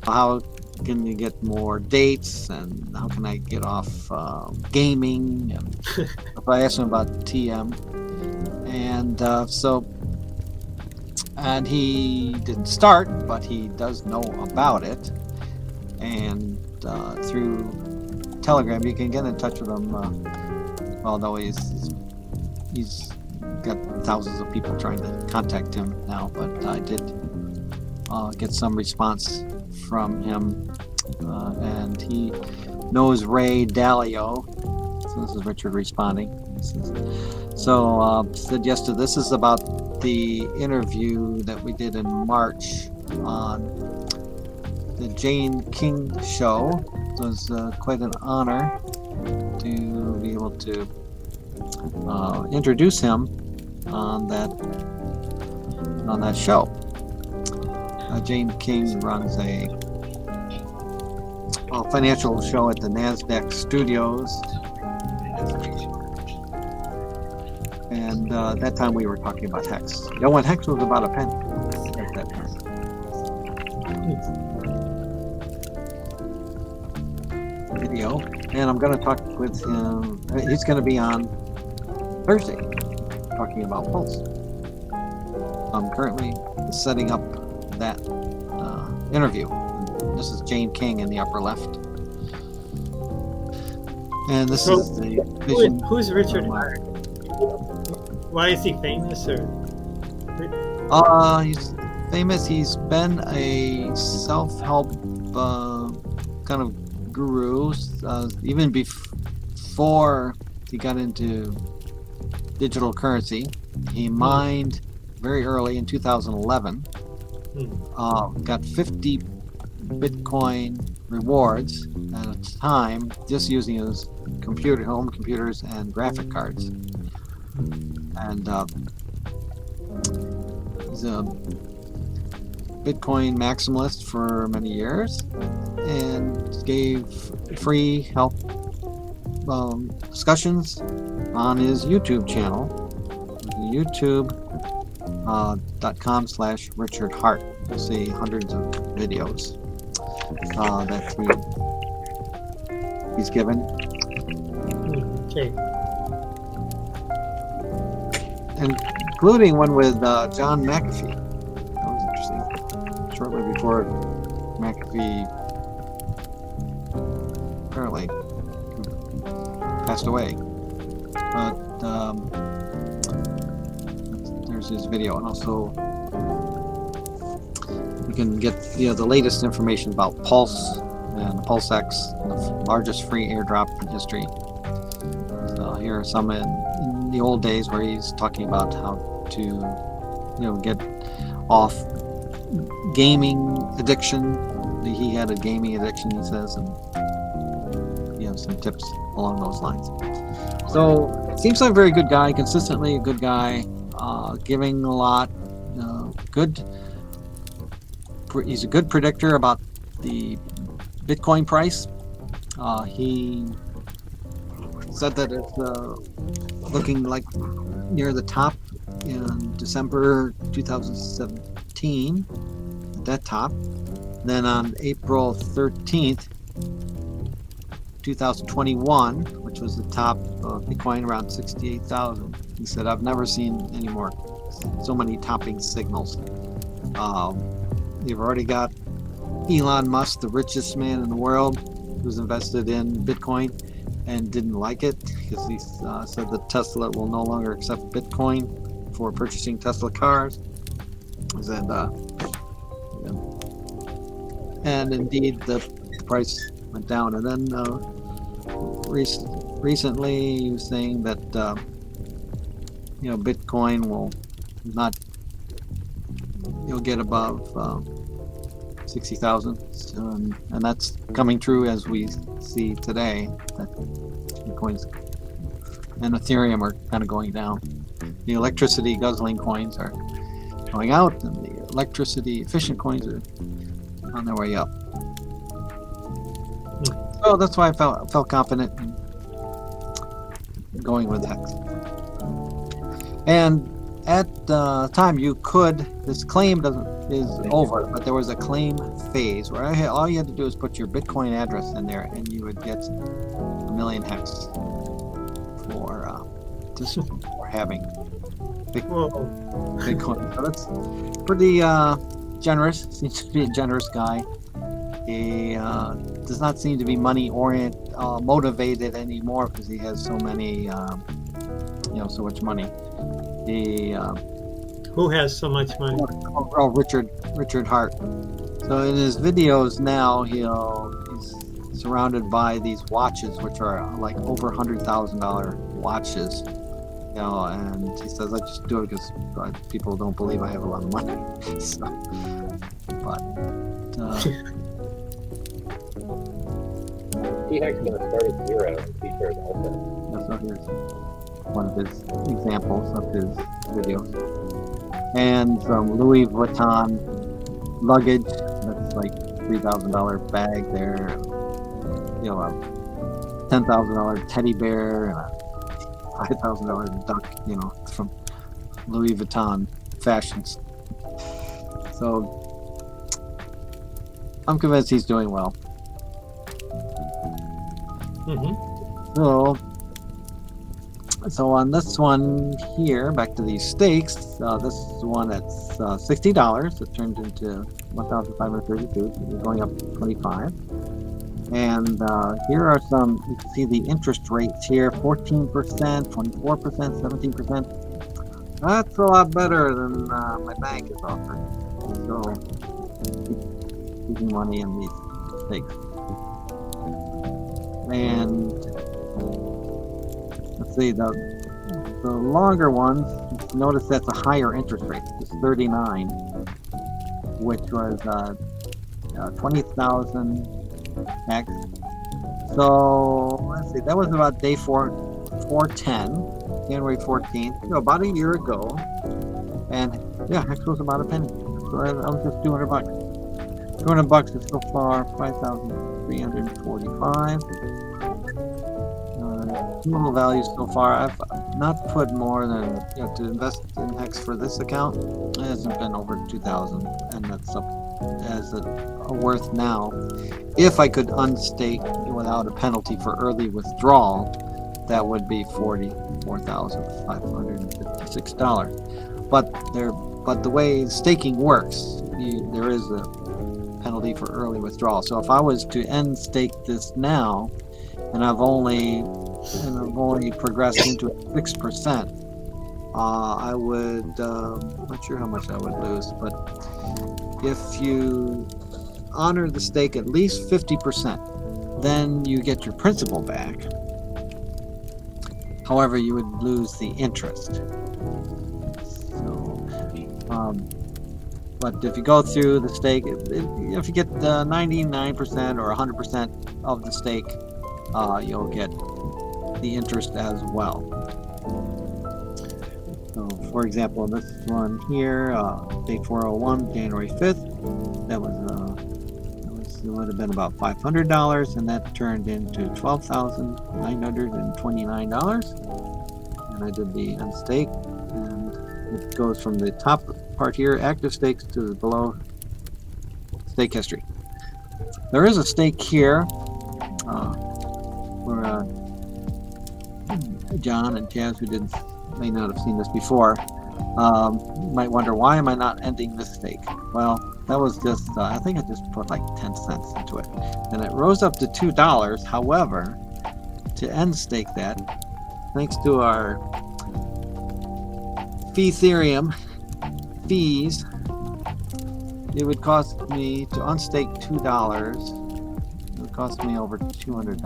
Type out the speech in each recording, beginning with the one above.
how can you get more dates, and how can I get off gaming, and if I asked him about TM, and he didn't start, but he does know about it, and through Telegram you can get in touch with him. Although he's got thousands of people trying to contact him now, but I did get some response from him, and he knows Ray Dalio. So this is Richard responding. Said yes to this. Is about the interview that we did in March on the Jane King show. It was quite an honor to be able to introduce him on that show. Jane King runs a financial show at the NASDAQ studios, and that time we were talking about Hex. When Hex was about a penny at that time. Video, and I'm going to talk with him. He's going to be on Thursday talking about Pulse. I'm currently setting up that interview. This is Jane King in the upper left, and this is the vision. Who's Richard Hart? Why is he famous? Or he's famous. He's been a self-help kind of guru even before he got into digital currency. He mined very early in 2011. Got 50 Bitcoin rewards at a time, just using his home computers and graphic cards. And he's a Bitcoin maximalist for many years, and gave free help discussions on his YouTube channel, youtube.com/Richard Hart. You'll see hundreds of videos that he's given. Okay. Including one with John McAfee. That was interesting. Shortly before McAfee apparently passed away. But there's his video, and also you can get the latest information about Pulse and PulseX, the largest free airdrop in history. So here are some in the old days where he's talking about how to get off gaming addiction. He had a gaming addiction, he says, and some tips along those lines. So seems like a very good guy, consistently a good guy, giving a lot. Good. He's a good predictor about the Bitcoin price. He said that it's looking like near the top in December 2017, at that top. Then on April 13th, 2021, which was the top of Bitcoin, around 68,000. He said, I've never seen so many topping signals. They've already got Elon Musk, the richest man in the world, who's invested in Bitcoin and didn't like it because he said that Tesla will no longer accept Bitcoin for purchasing Tesla cars. He said, and indeed the price went down. And then recently he was saying that Bitcoin will not get above 60,000, and that's coming true as we see today. That Bitcoins and Ethereum are kind of going down. The electricity guzzling coins are going out, and the electricity efficient coins are on their way up. So that's why I felt confident in going with Hex. And at the time you could, this claim is over, but there was a claim phase where all you had to do is put your Bitcoin address in there and you would get 1 million hex for just for having Bitcoin. So that's pretty generous. Seems to be a generous guy. He does not seem to be money motivated anymore because he has so many, so much money. Who has so much money? Richard Hart. So in his videos now, he's surrounded by these watches, which are like over $100,000 watches. And he says, I just do it because people don't believe I have a lot of money. So, He actually going to start at 0 and feature his Altcoin. So here's one of his examples of his videos. And some Louis Vuitton luggage. That's like $3,000 bag there. A $10,000 teddy bear and a $5,000 duck, from Louis Vuitton fashions. So I'm convinced he's doing well. So on this one here, back to these stakes, this is one that's $60. It turned into 1,532. So you're going up 25. And here are some, you can see the interest rates here, 14%, 24%, 17%. That's a lot better than my bank is offering. So, keeping money in these stakes. And let's see, the longer ones, notice that's a higher interest rate. It's 39, which was 20,000 X. So let's see, that was about day 410, January 14th, about a year ago. And yeah, X was about a penny. So that was just $200. $200 is so far 5,345. Total value so far, I've not put more than, to invest in X for this account, it hasn't been over 2,000, and that's up as a worth now. If I could unstake without a penalty for early withdrawal, that would be $44,556. But the way staking works, there is a penalty for early withdrawal. So if I was to end stake this now, and I've only progressed into 6%, I would, not sure how much I would lose, but if you honor the stake at least 50%, then you get your principal back. However, you would lose the interest. So, but if you go through the stake, if you get 99% or 100% of the stake, you'll get the interest as well. So, for example, this one here, day 401, January 5th, it would have been about $500, and that turned into $12,929. And I did the unstake, and it goes from the top part here, active stakes, to the below stake history. There is a stake here where John and Jazz, who may not have seen this before, might wonder, why am I not ending this stake? Well, that was just, I think I just put like 10 cents into it. And it rose up to $2. However, to end stake that, thanks to our Ethereum fees, it would cost me to unstake $2. It would cost me over $200.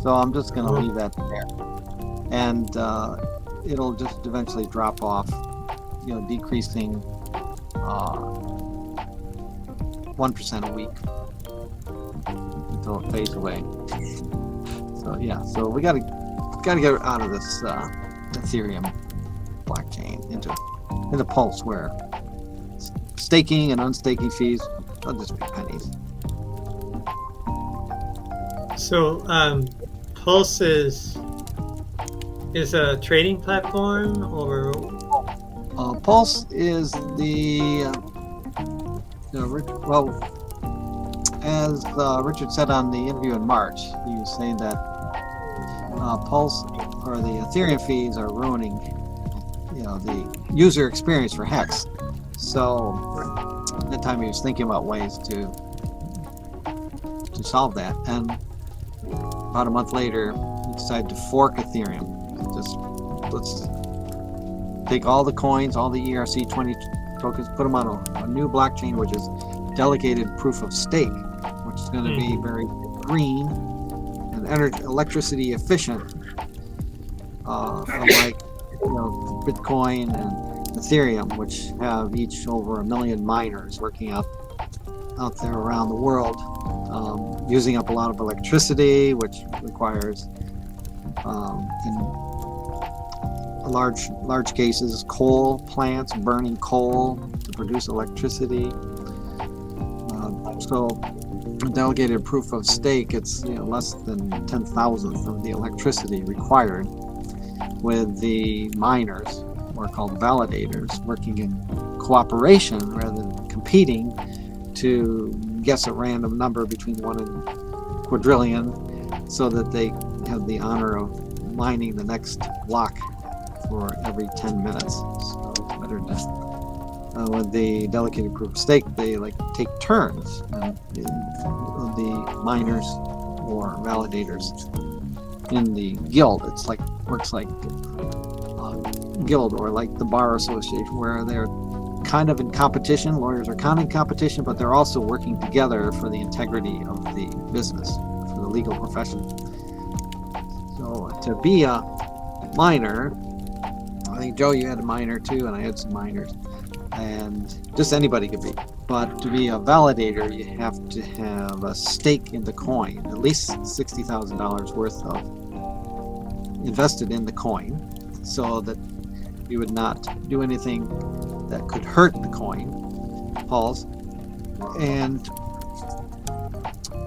So I'm just going to leave that there. And it'll just eventually drop off, decreasing 1% a week until it fades away. So yeah, so we gotta get out of this Ethereum blockchain into Pulse, where staking and unstaking fees will just be pennies. So Pulse is a trading platform, or Pulse is well, as Richard said on the interview in March, he was saying that Pulse or the Ethereum fees are ruining, the user experience for Hex. So at that time he was thinking about ways to solve that, and about a month later he decided to fork Ethereum. Let's take all the coins, all the ERC20 tokens, put them on a new blockchain, which is delegated proof of stake, which is going to be very green and electricity efficient, unlike Bitcoin and Ethereum, which have each over 1 million miners working out there around the world, using up a lot of electricity, which requires in large cases coal plants burning coal to produce electricity. So delegated proof of stake, it's less than 10,000th of the electricity required, with the miners, or called validators, working in cooperation rather than competing to guess a random number between 1 and quadrillion, so that they have the honor of mining the next block for every 10 minutes. So it's better to with the delegated proof of stake, they take turns, and the miners or validators in the guild, it's works like a guild, or like the bar association, where they're kind of in competition. Lawyers are kind of in competition, but they're also working together for the integrity of the business, for the legal profession. So to be a miner, I think, Joe, you had a miner too, and I had some miners, and just anybody could be. But to be a validator, you have to have a stake in the coin, at least $60,000 worth of invested in the coin, so that you would not do anything that could hurt the coin, Pulse. And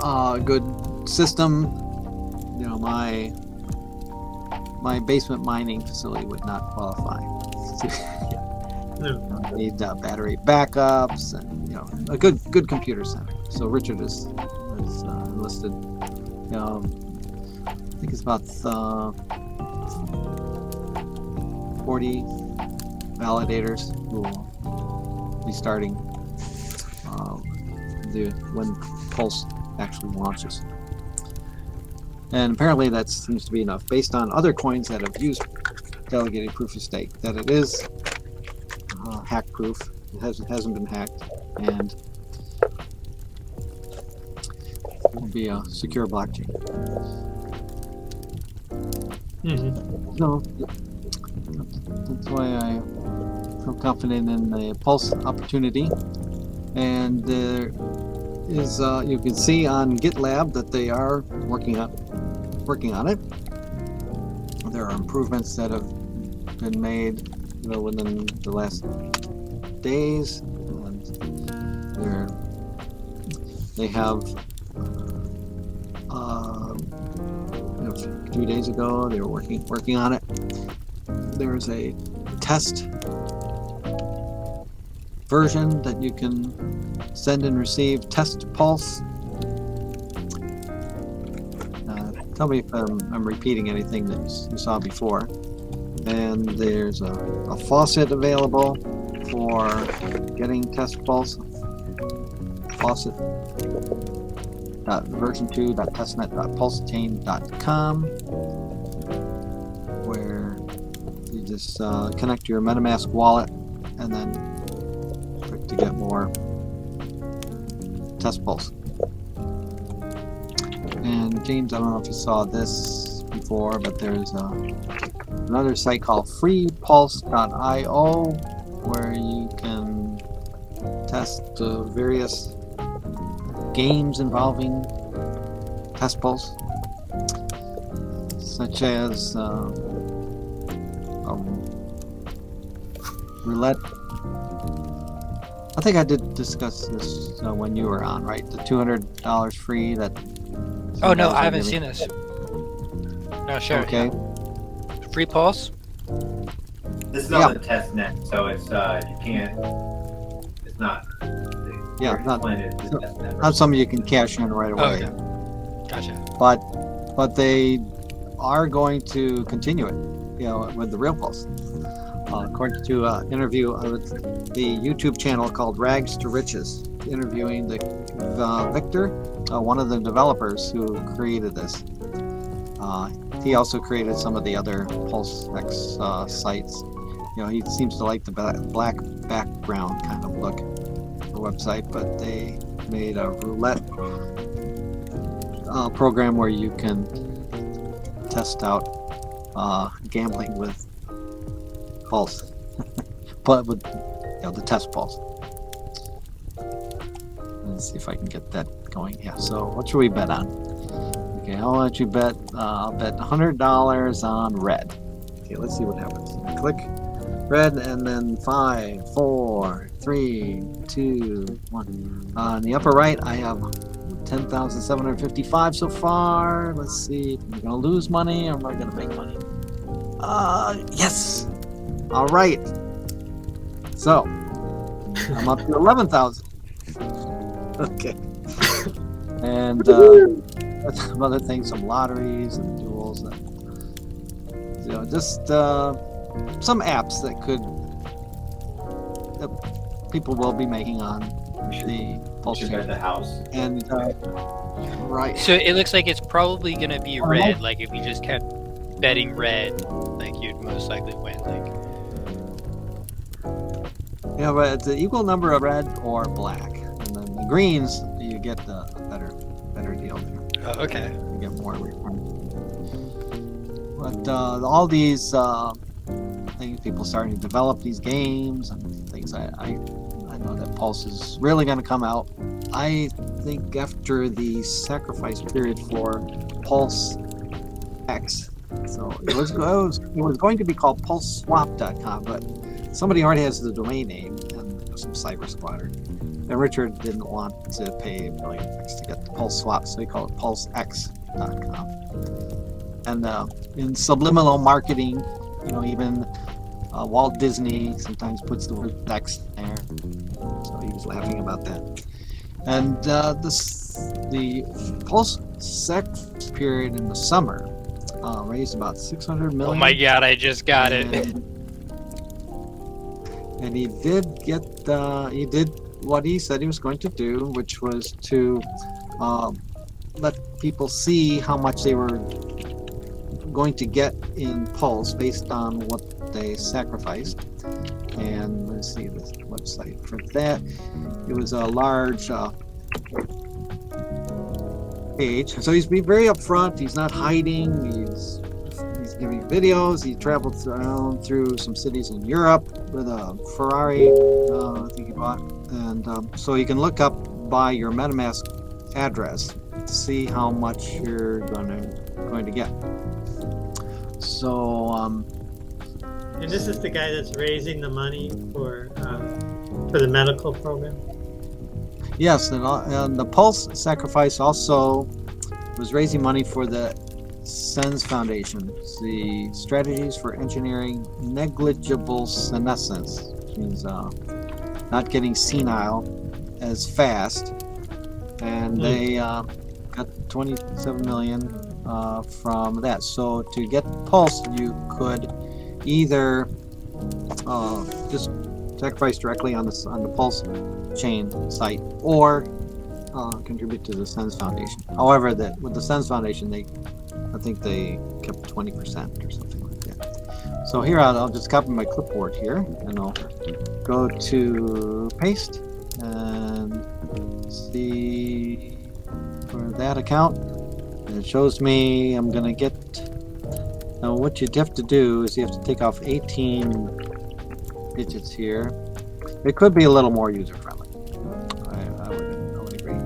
a good system, my basement mining facility would not qualify. Need battery backups and a good computer center. So Richard is enlisted. I think it's about 40 validators who will be starting when Pulse actually launches. And apparently that seems to be enough, based on other coins that have used delegated proof of stake, that it is hack proof. It hasn't been hacked, and will be a secure blockchain. So that's why I feel confident in the Pulse opportunity. And there is, you can see on GitLab that they are working on it. There are improvements that have been made within the last days, and they have 2 days ago they were working on it. There's a test version that you can send and receive, test Pulse. Tell me if I'm repeating anything that you saw before. And there's a faucet available for getting test Pulse. Faucet version2.testnet.pulsechain.com, where you just connect your MetaMask wallet and then click to get more test Pulse. And James, I don't know if you saw this before, but there's another site called freepulse.io, where you can test various games involving test Pulse, such as roulette. I think I did discuss this when you were on, right? The $200 free that. Oh no, I haven't seen this. No, sure. Okay. Free Pulse? This is on the test net, so it's you can't. It's not. Yeah, not the test net. not something you can cash in right Oh, away. okay. Gotcha. But they are going to continue it, with the real pulse. According to an interview with the YouTube channel called Rags to Riches, interviewing the Victor, one of the developers who created this. He also created some of the other PulseX sites. He seems to like the black background kind of look for website, but they made a roulette program where you can test out gambling with pulse, but with the test pulse. Let's see if I can get that going. Yeah. So what should we bet on? Okay, I'll let you bet. I'll bet $100 on red. Okay, let's see what happens. Click red, and then 5, 4, 3, 2, 1. On the upper right, I have 10,755 so far. Let's see. Am I gonna lose money or am I gonna make money? Yes. All right. So I'm up to 11,000. Okay. And some other things, some lotteries and duels, and just some apps that people will be making on the Pulse Should bet the house. And right. So it looks like it's probably gonna be red. Like if you just kept betting red, like you'd most likely win. Like. Yeah, but it's an equal number of red or black, and then the greens you get a better deal there. Oh, okay. You get more return. But all these things, people starting to develop these games and things. I know that Pulse is really going to come out. I think after the sacrifice period for Pulse X. So it was going to be called PulseSwap.com, but somebody already has the domain name, and there was some cyber squatter. And Richard didn't want to pay $1 million to get the Pulse Swap, so he called it PulseX.com. And in subliminal marketing, even Walt Disney sometimes puts the word X there, so he was laughing about that. And the Pulse Sex period in the summer raised about $600 million. Oh my God! I just got it. And he did what he said he was going to do, which was to let people see how much they were going to get in Pulse based on what they sacrificed. And let's see this website for that. It was a large page. So he's being very upfront. He's not hiding. He's giving videos. He traveled around through some cities in Europe with a Ferrari, I think he bought. And so you can look up by your MetaMask address to see how much you're going to get. So and this is the guy that's raising the money for the medical program. Yes, and the Pulse Sacrifice also was raising money for the SENS Foundation, the Strategies for Engineering Negligible Senescence, which means not getting senile as fast. And they got 27 million from that. So to get Pulse, you could either just sacrifice directly on the Pulse chain site, or contribute to the SENS Foundation. However, with the SENS Foundation, I think they kept 20% or something like that. So here I'll just copy my clipboard here, and I'll go to paste and see for that account. And it shows me I'm gonna get. Now what you have to do is you have to take off 18 digits here. It could be a little more user friendly. I would agree.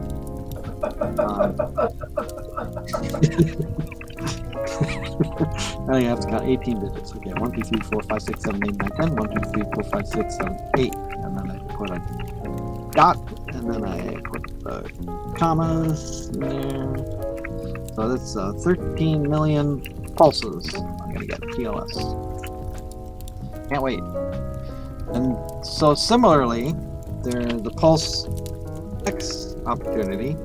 Now you have to count 18 digits. Okay, 1, 2, 3, 4, 5, 6, 7, 8, 9, 10. 1, 2, 3, 4, 5, 6, 7, 8. And then I put a dot, and then I put the commas in there. So that's 13 million pulses I'm going to get, PLS. Can't wait. And so similarly, there's the Pulse X opportunity.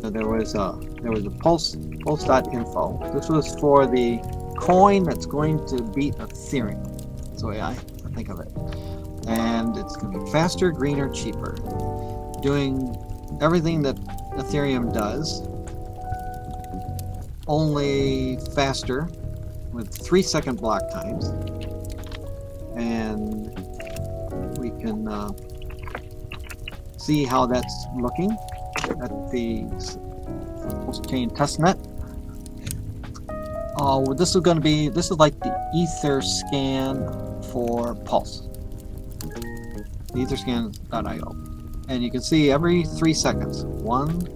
So there was a pulse.info. This was for the coin that's going to beat Ethereum. That's the way I think of it. And it's going to be faster, greener, cheaper. Doing everything that Ethereum does, only faster with 3-second block times. And we can see how that's looking at the chain testnet. This is like the Ether scan for Pulse. Etherscan.io. And you can see every 3 seconds. 1,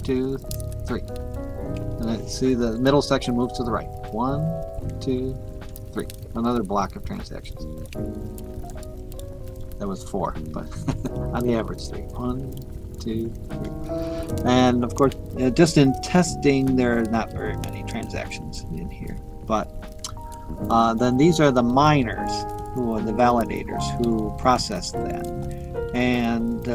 2, 3. And then see the middle section moves to the right. 1, 2, 3. Another block of transactions. That was 4, but on the average 3. 1, 2, 3. And of course, just in testing, there are not very many transactions in here. But then these are the miners, who are the validators who process that. And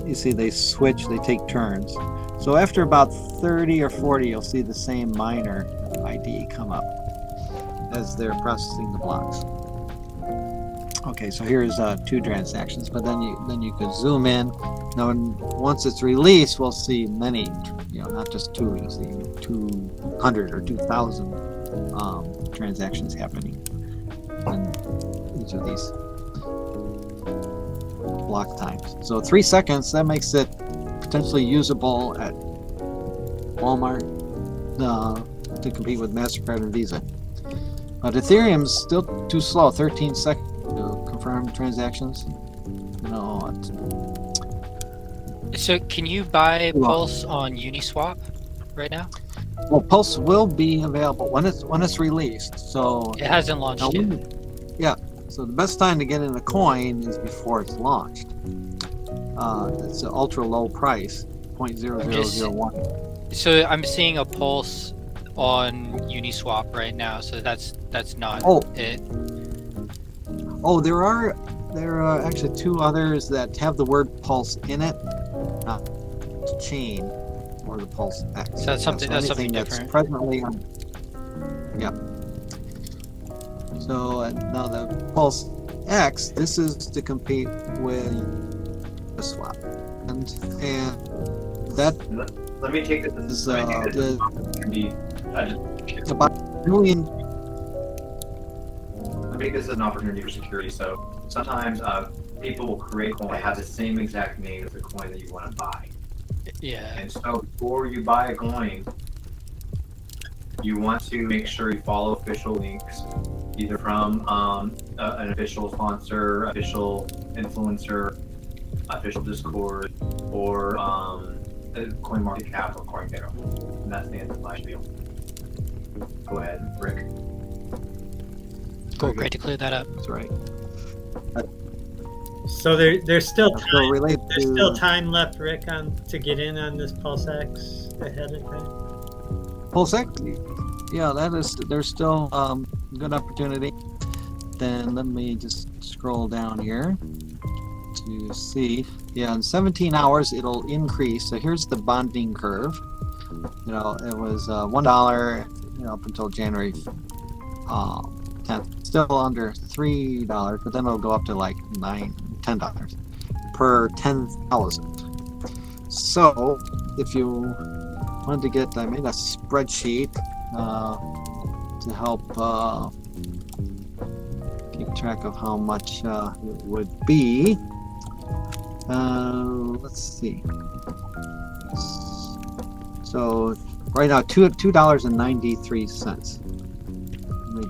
you see they switch, they take turns. So after about 30 or 40, you'll see the same miner ID come up as they're processing the blocks. Okay, so here's 2 transactions, but then you could zoom in. Now, once it's released, we'll see many, not just 2. You'll see 200 or 2,000 transactions happening in each of these block times. So 3 seconds, that makes it potentially usable at Walmart to compete with MasterCard and Visa. But Ethereum's still too slow, 13 seconds to confirm transactions. So can you buy Pulse on Uniswap right now? Well, Pulse will be available when it's released. So it hasn't launched yet. Yeah. So the best time to get in a coin is before it's launched. It's an ultra low price, 0.0001. So I'm seeing a Pulse on Uniswap right now. So that's not it. Oh, there are actually 2 others that have the word Pulse in it, not chain or the Pulse X. So that's something different. That's presently on. Yeah. So now the Pulse X, this is to compete with the swap, and that. Let me take this. Is, let me take this as an opportunity. It's about $1 million. I make this as an opportunity for security. So sometimes people will create a coin that has the same exact name as the coin that you want to buy. Yeah. And so before you buy a coin, you want to make sure you follow official links, either from an official sponsor, official influencer, official Discord, or CoinMarketCap or CoinGecko. And that's the end of my spiel. Go ahead, Rick. Cool, great to clear that up. That's right. So there's still time. There's still to time left, Rick, to get in on this Pulse X ahead of time. Pulse X. Yeah, there's still good opportunity. Then let me just scroll down here to see. Yeah, in 17 hours it'll increase. So here's the bonding curve. It was $1, up until January 10th. Still under $3, but then it'll go up to like $10 per 10,000. So if you wanted to get, I made a spreadsheet to help keep track of how much it would be. Let's see. So right now, $2.93. Let me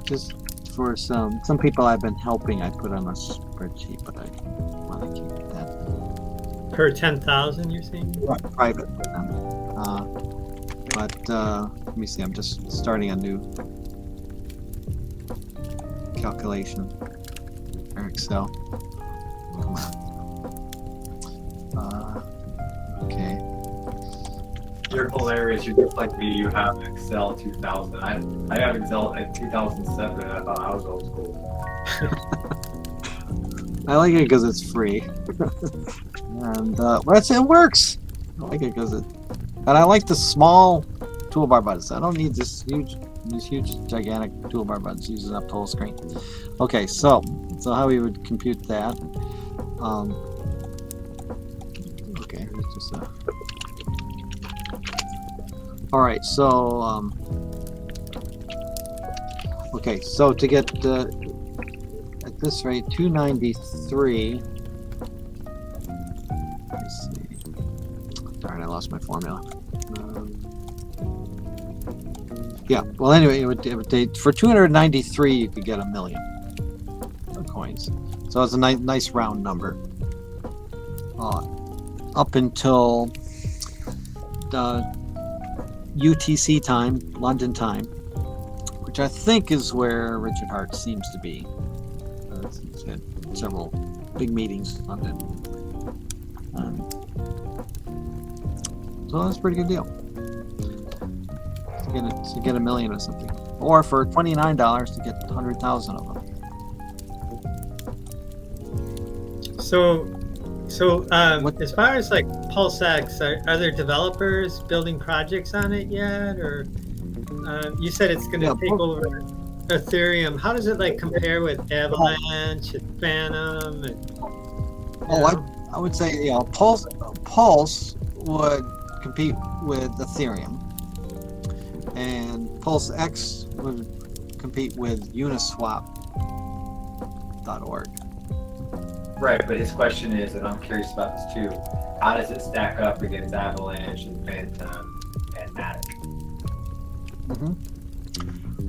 just for some people I've been helping, I put on a spreadsheet, but I want to keep that Per 10,000, you're saying? private for them. But let me see. I'm just starting a new calculation for Excel. Come on. Okay. You're hilarious. You look like me. You have Excel 2000. I have Excel at 2007. And I thought I was old school. I like it because it's free, and it works. I like it because and I like the small toolbar buttons. I don't need these huge, gigantic toolbar buttons using up the whole screen. Okay, so how we would compute that? Okay, it's just all right. So okay, so to get at this rate 293. Let's see. Darn, I lost my formula. Yeah. Well, anyway, it would take for 293 you could get 1 million coins. So it's a nice round number. Up until UTC time, London time, which I think is where Richard Hart seems to be. He's had several big meetings in London. So that's a pretty good deal. To get 1 million or something. Or for $29 to get 100,000 of them. So as far as like PulseX, are there developers building projects on it yet, or you said it's going to take over Ethereum? How does it like compare with Avalanche and Phantom? I would say Pulse would compete with Ethereum, and PulseX would compete with Uniswap.org. Right, but his question is, and I'm curious about this too, how does it stack up against Avalanche and Phantom and Matic?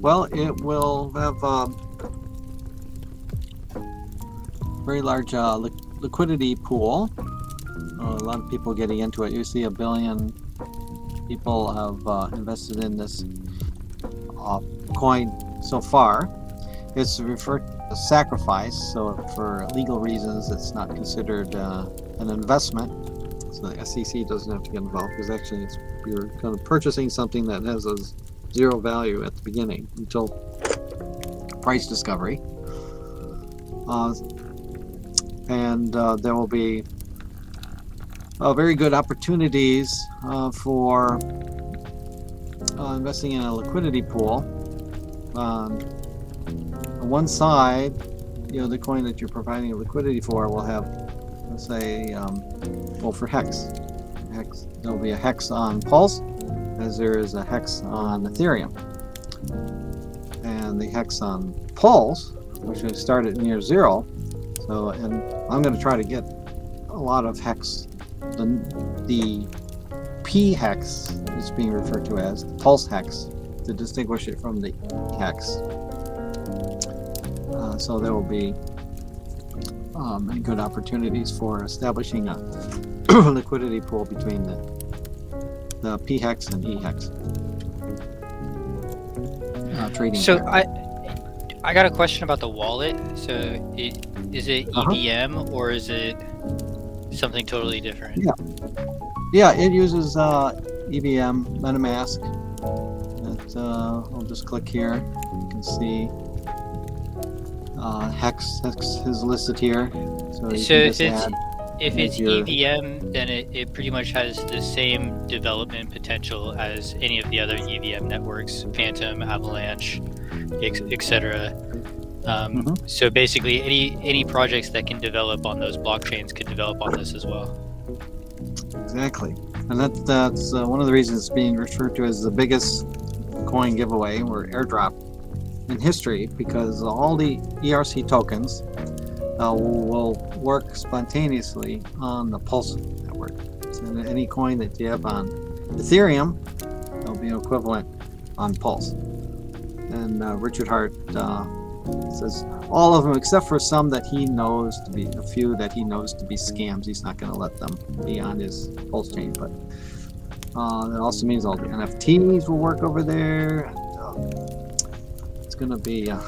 Well, it will have very large liquidity pool. A lot of people getting into it. You see 1 billion people have invested in this coin so far. It's referred to as sacrifice, so for legal reasons it's not considered an investment. So the SEC doesn't have to get involved, because actually you're kind of purchasing something that has a zero value at the beginning until price discovery. And there will be very good opportunities for investing in a liquidity pool. On one side, the coin that you're providing a liquidity for will have, let's say, for Hex, there will be a Hex on Pulse, as there is a Hex on Ethereum. And the Hex on Pulse, which will start at near zero. So, and I'm going to try to get a lot of Hex. The P Hex is being referred to as Pulse Hex to distinguish it from the Hex. So there will be many good opportunities for establishing a liquidity pool between the P Hex and E Hex. Trading. So I got a question about the wallet. So is it EVM or is it something totally different? Yeah, it uses EVM, MetaMask. I'll just click here. You can see Hex is listed here. So if it's EVM, then it pretty much has the same development potential as any of the other EVM networks, Phantom, Avalanche, etc. So basically, any projects that can develop on those blockchains could develop on this as well. Exactly, and that's one of the reasons it's being referred to as the biggest coin giveaway or airdrop in history, because all the ERC tokens will work spontaneously on the Pulse network. So any coin that you have on Ethereum, there'll be an equivalent on Pulse. And Richard Hart says all of them except for some that he knows to be, a few that he knows to be scams. He's not going to let them be on his Pulse chain, but that also means all the NFTs will work over there. And, it's going to be a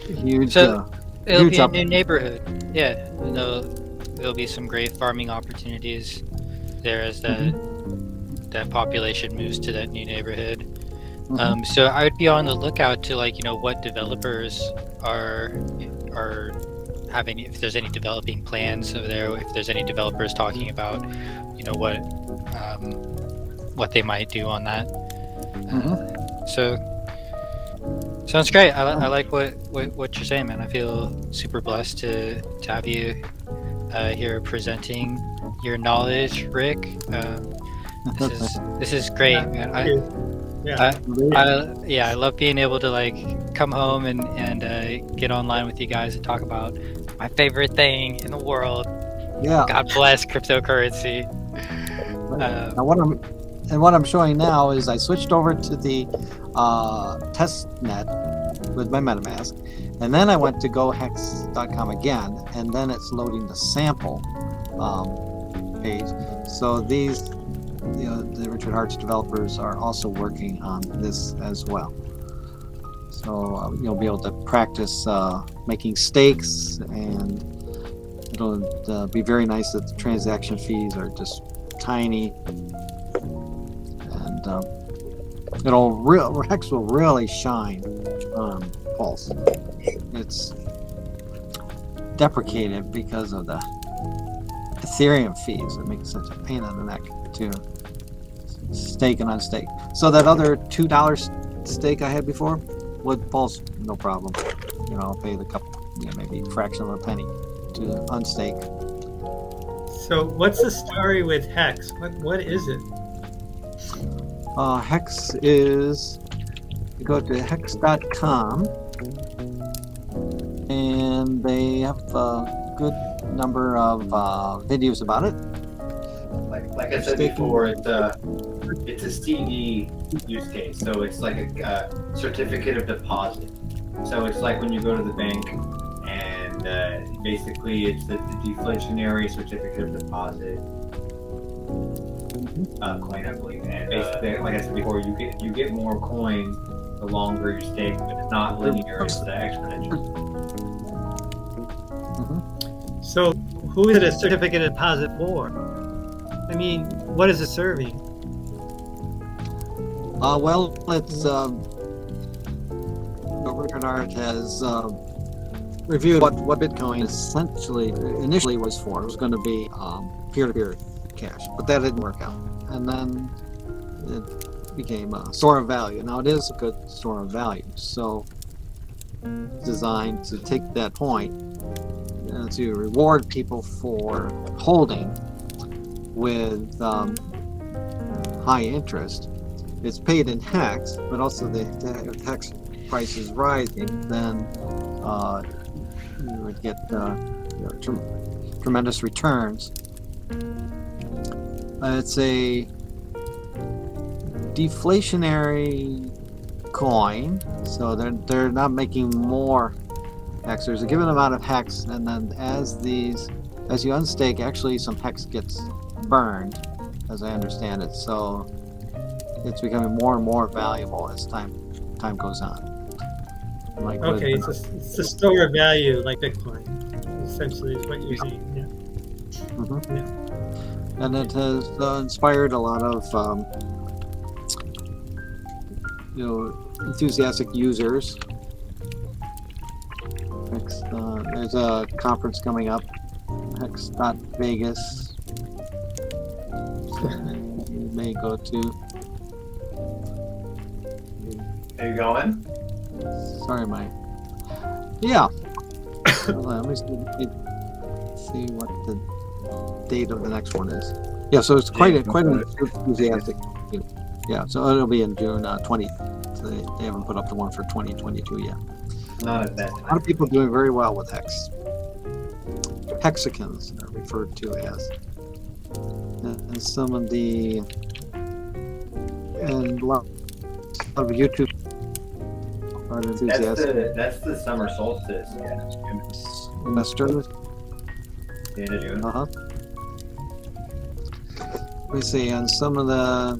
huge. It'll be a new neighborhood. Yeah, and there'll be some great farming opportunities there as the that population moves to that new neighborhood. Mhm. So I would be on the lookout to what developers are having, if there's any developing plans over there, if there's any developers talking about what they might do on that. So sounds great. I like what you're saying, man. I feel super blessed to have you here presenting your knowledge, Rick. This is great, man. I love being able to come home and get online with you guys and talk about my favorite thing in the world. Yeah. God bless cryptocurrency. Now what I'm showing now is I switched over to the test net with my MetaMask, and then I went to gohex.com again, and then it's loading the sample page. So these, the Richard Hart's developers are also working on this as well. So you'll be able to practice making stakes, and it'll be very nice that the transaction fees are just tiny, and Hex will really shine on Pulse. It's deprecated because of the Ethereum fees. It makes such a pain in the neck to stake and unstake. So that other $2 stake I had before, with Pulse, no problem. I'll pay the couple, maybe a fraction of a penny to unstake. So what's the story with Hex? What is it? Hex is, you go to hex.com, and they have a good number of videos about it. Like I said before, it's a CD use case, so it's like a certificate of deposit. So it's like when you go to the bank, and basically it's the deflationary certificate of deposit coin, I believe. And basically, like I said before, you get more coins the longer you stake, but it's not linear; it's exponential. So who is it a certificate of deposit for? I mean, what is it serving? Well, it's Richard Hart has reviewed what Bitcoin initially was for. It was going to be peer-to-peer cash, but that didn't work out. And then it became a store of value. Now it is a good store of value, so it's designed to take that point to reward people for holding with high interest. It's paid in Hex, but also the Hex price is rising, then you would get tremendous returns. It's a deflationary coin, so they're not making more Hex. There's a given amount of Hex, and then as you unstake, actually some Hex gets burned, as I understand it. So it's becoming more and more valuable as time goes on. Okay, it's a store of value like Bitcoin, essentially, is what you're saying. Yeah. Mm-hmm. Yeah. And it has inspired a lot of enthusiastic users. Next, there's a conference coming up, Hex.Vegas. You may go to. Are you going? Sorry, yeah. Let me see what the date of the next one is. Yeah, so it's quite an enthusiastic. Yeah, so it'll be in June 20th. So they haven't put up the one for 2022 yet. Not at that time. A lot of people doing very well with Hex. Hexicans are referred to as. And some of the a lot of YouTube are enthusiastic. That's the summer solstice. Yeah. Investors. The end of June. Let me see, and some of the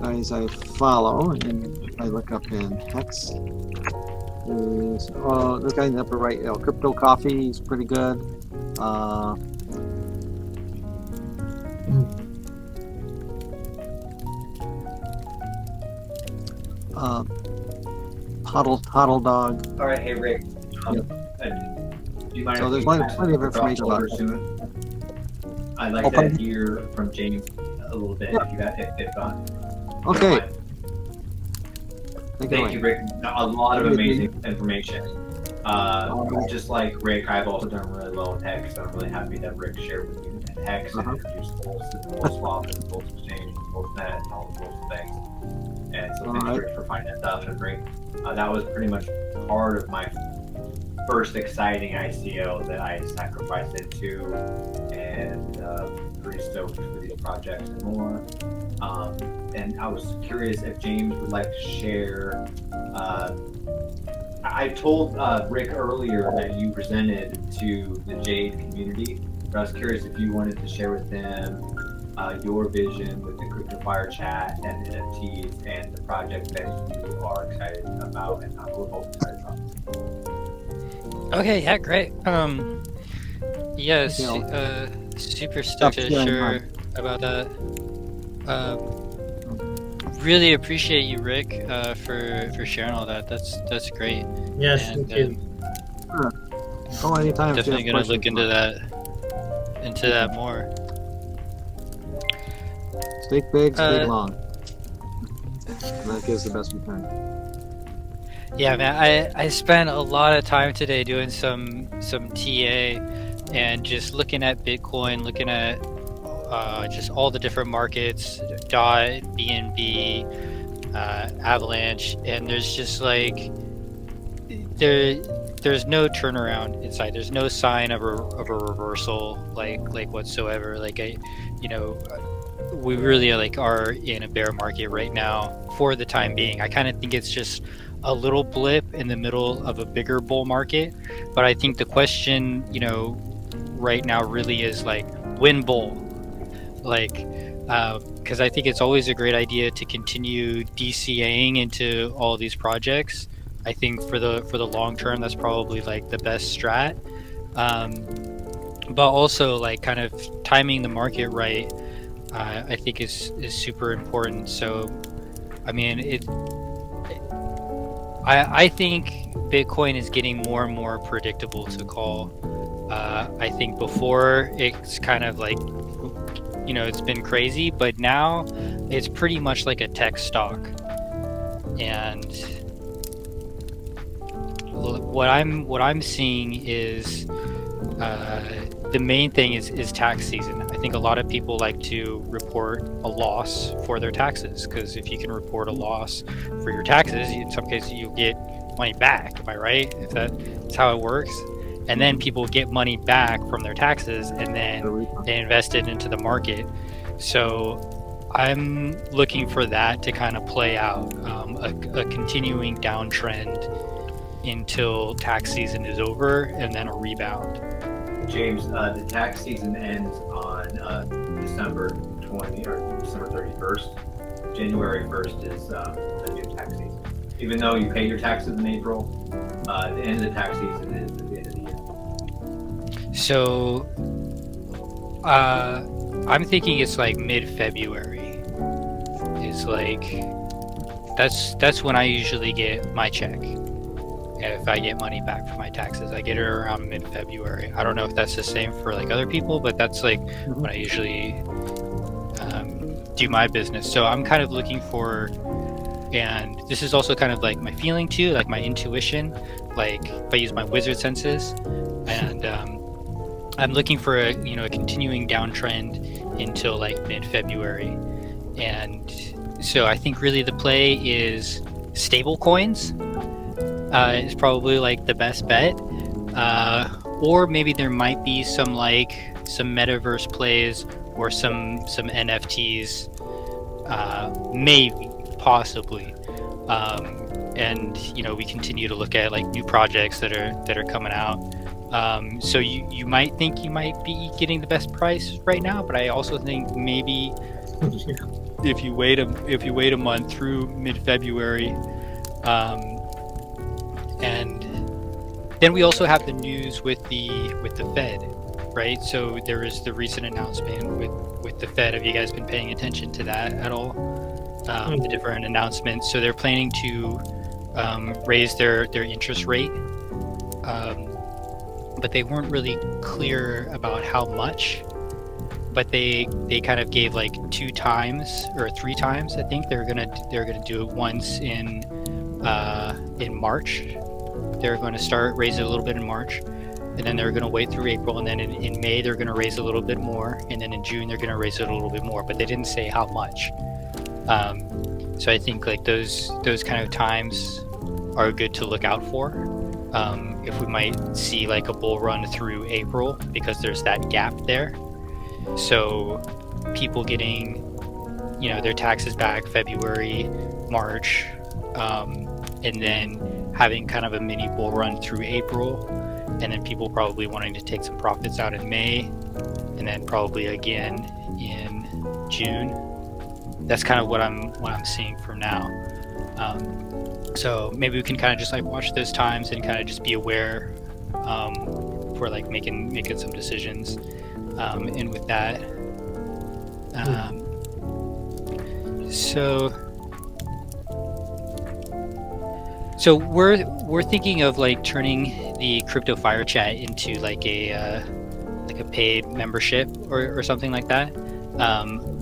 guys I follow, and I look up in Hex, is this guy in the upper right, Crypto Coffee, he's pretty Huddle Dog. All right, hey Rick. Do you mind So if there's we plenty of information about over it. soon? I'd like Okay. to hear from James a little bit if not. Okay. Take it Thank away. you, Rick. A lot of amazing information. Just like Rick, I've also done really well with Hex, so I'm really happy that Rick shared with me that Hex and introduced Pulse and Pulse Swap and Pulse Exchange and Pulse Net and all those things. And so thanks, Rick, for finding that stuff. And Rick, that was pretty much part of my first exciting ICO that I sacrificed into, and pretty stoked for these projects and more. And I was curious if James would like to share. I told Rick earlier that you presented to the Jade community, but I was curious if you wanted to share with them your vision with the Crypto Fire chat and NFTs and the project that you are excited about and we're both excited about. Okay, yeah, great. Yes, super stoked to share about that. Really appreciate you, Rick, for sharing all that. That's great. Yes, And, thank you. Oh, anytime. definitely gonna look into that more. Stake big, stake long. And that gives the best return. Yeah, man, I spent a lot of time today doing some TA and just looking at Bitcoin, looking at just all the different markets, DOT, BNB, Avalanche, and there's just like there's no turnaround inside. There's no sign of a reversal like whatsoever. Like we really are in a bear market right now for the time being. I kind of think it's just a little blip in the middle of a bigger bull market, but I think the question right now really is like, when bull? Because I think it's always a great idea to continue DCAing into all these projects. I think for the long term, that's probably like the best strat. But also like kind of timing the market right, I think is super important. So, I mean, I think Bitcoin is getting more and more predictable to call. I think before it's kind of like, it's been crazy, but now it's pretty much like a tech stock. And what I'm seeing is the main thing is tax season. I think a lot of people like to report a loss for their taxes, because if you can report a loss for your taxes, in some cases you get money back. Am I right? If that's how it works. And then people get money back from their taxes, and then they invest it into the market. So I'm looking for that to kind of play out, a continuing downtrend until tax season is over, and then a rebound. James, the tax season ends on December 20 or December 31st. January 1st is the new tax season. Even though you pay your taxes in April, the end of the tax season is at the end of the year. So I'm thinking it's like mid-February. It's like that's when I usually get my check. If I get money back for my taxes, I get it around mid-February. I don't know if that's the same for like other people, but that's like when I usually do my business. So I'm kind of looking for, and this is also kind of like my feeling too, like my intuition, like if I use my wizard senses, and I'm looking for a continuing downtrend until like mid-February. And so I think really the play is stable coins. Is probably like the best bet, or maybe there might be some metaverse plays or some NFTs, maybe possibly, and we continue to look at like new projects that are coming out. So you might think you might be getting the best price right now, but I also think maybe if you wait a month through mid-February. And then we also have the news with the Fed, right? So there is the recent announcement with the Fed. Have you guys been paying attention to that at all? the different announcements. So they're planning to raise their interest rate, but they weren't really clear about how much. But they kind of gave like 2 times or 3 times. I think they're gonna do it once in March. They're going to start raise it a little bit in March, and then they're going to wait through April, and then in May they're going to raise a little bit more, and then in June they're going to raise it a little bit more. But they didn't say how much. So I think like those kind of times are good to look out for. If we might see like a bull run through April, because there's that gap there. So people getting, their taxes back February, March, and then having kind of a mini bull run through April, and then people probably wanting to take some profits out in May, and then probably again in June. That's kind of what I'm seeing for now. So maybe we can kind of just like watch those times and kind of just be aware for like making some decisions. And with that, so we're thinking of like turning the crypto fire chat into like a paid membership or something like that.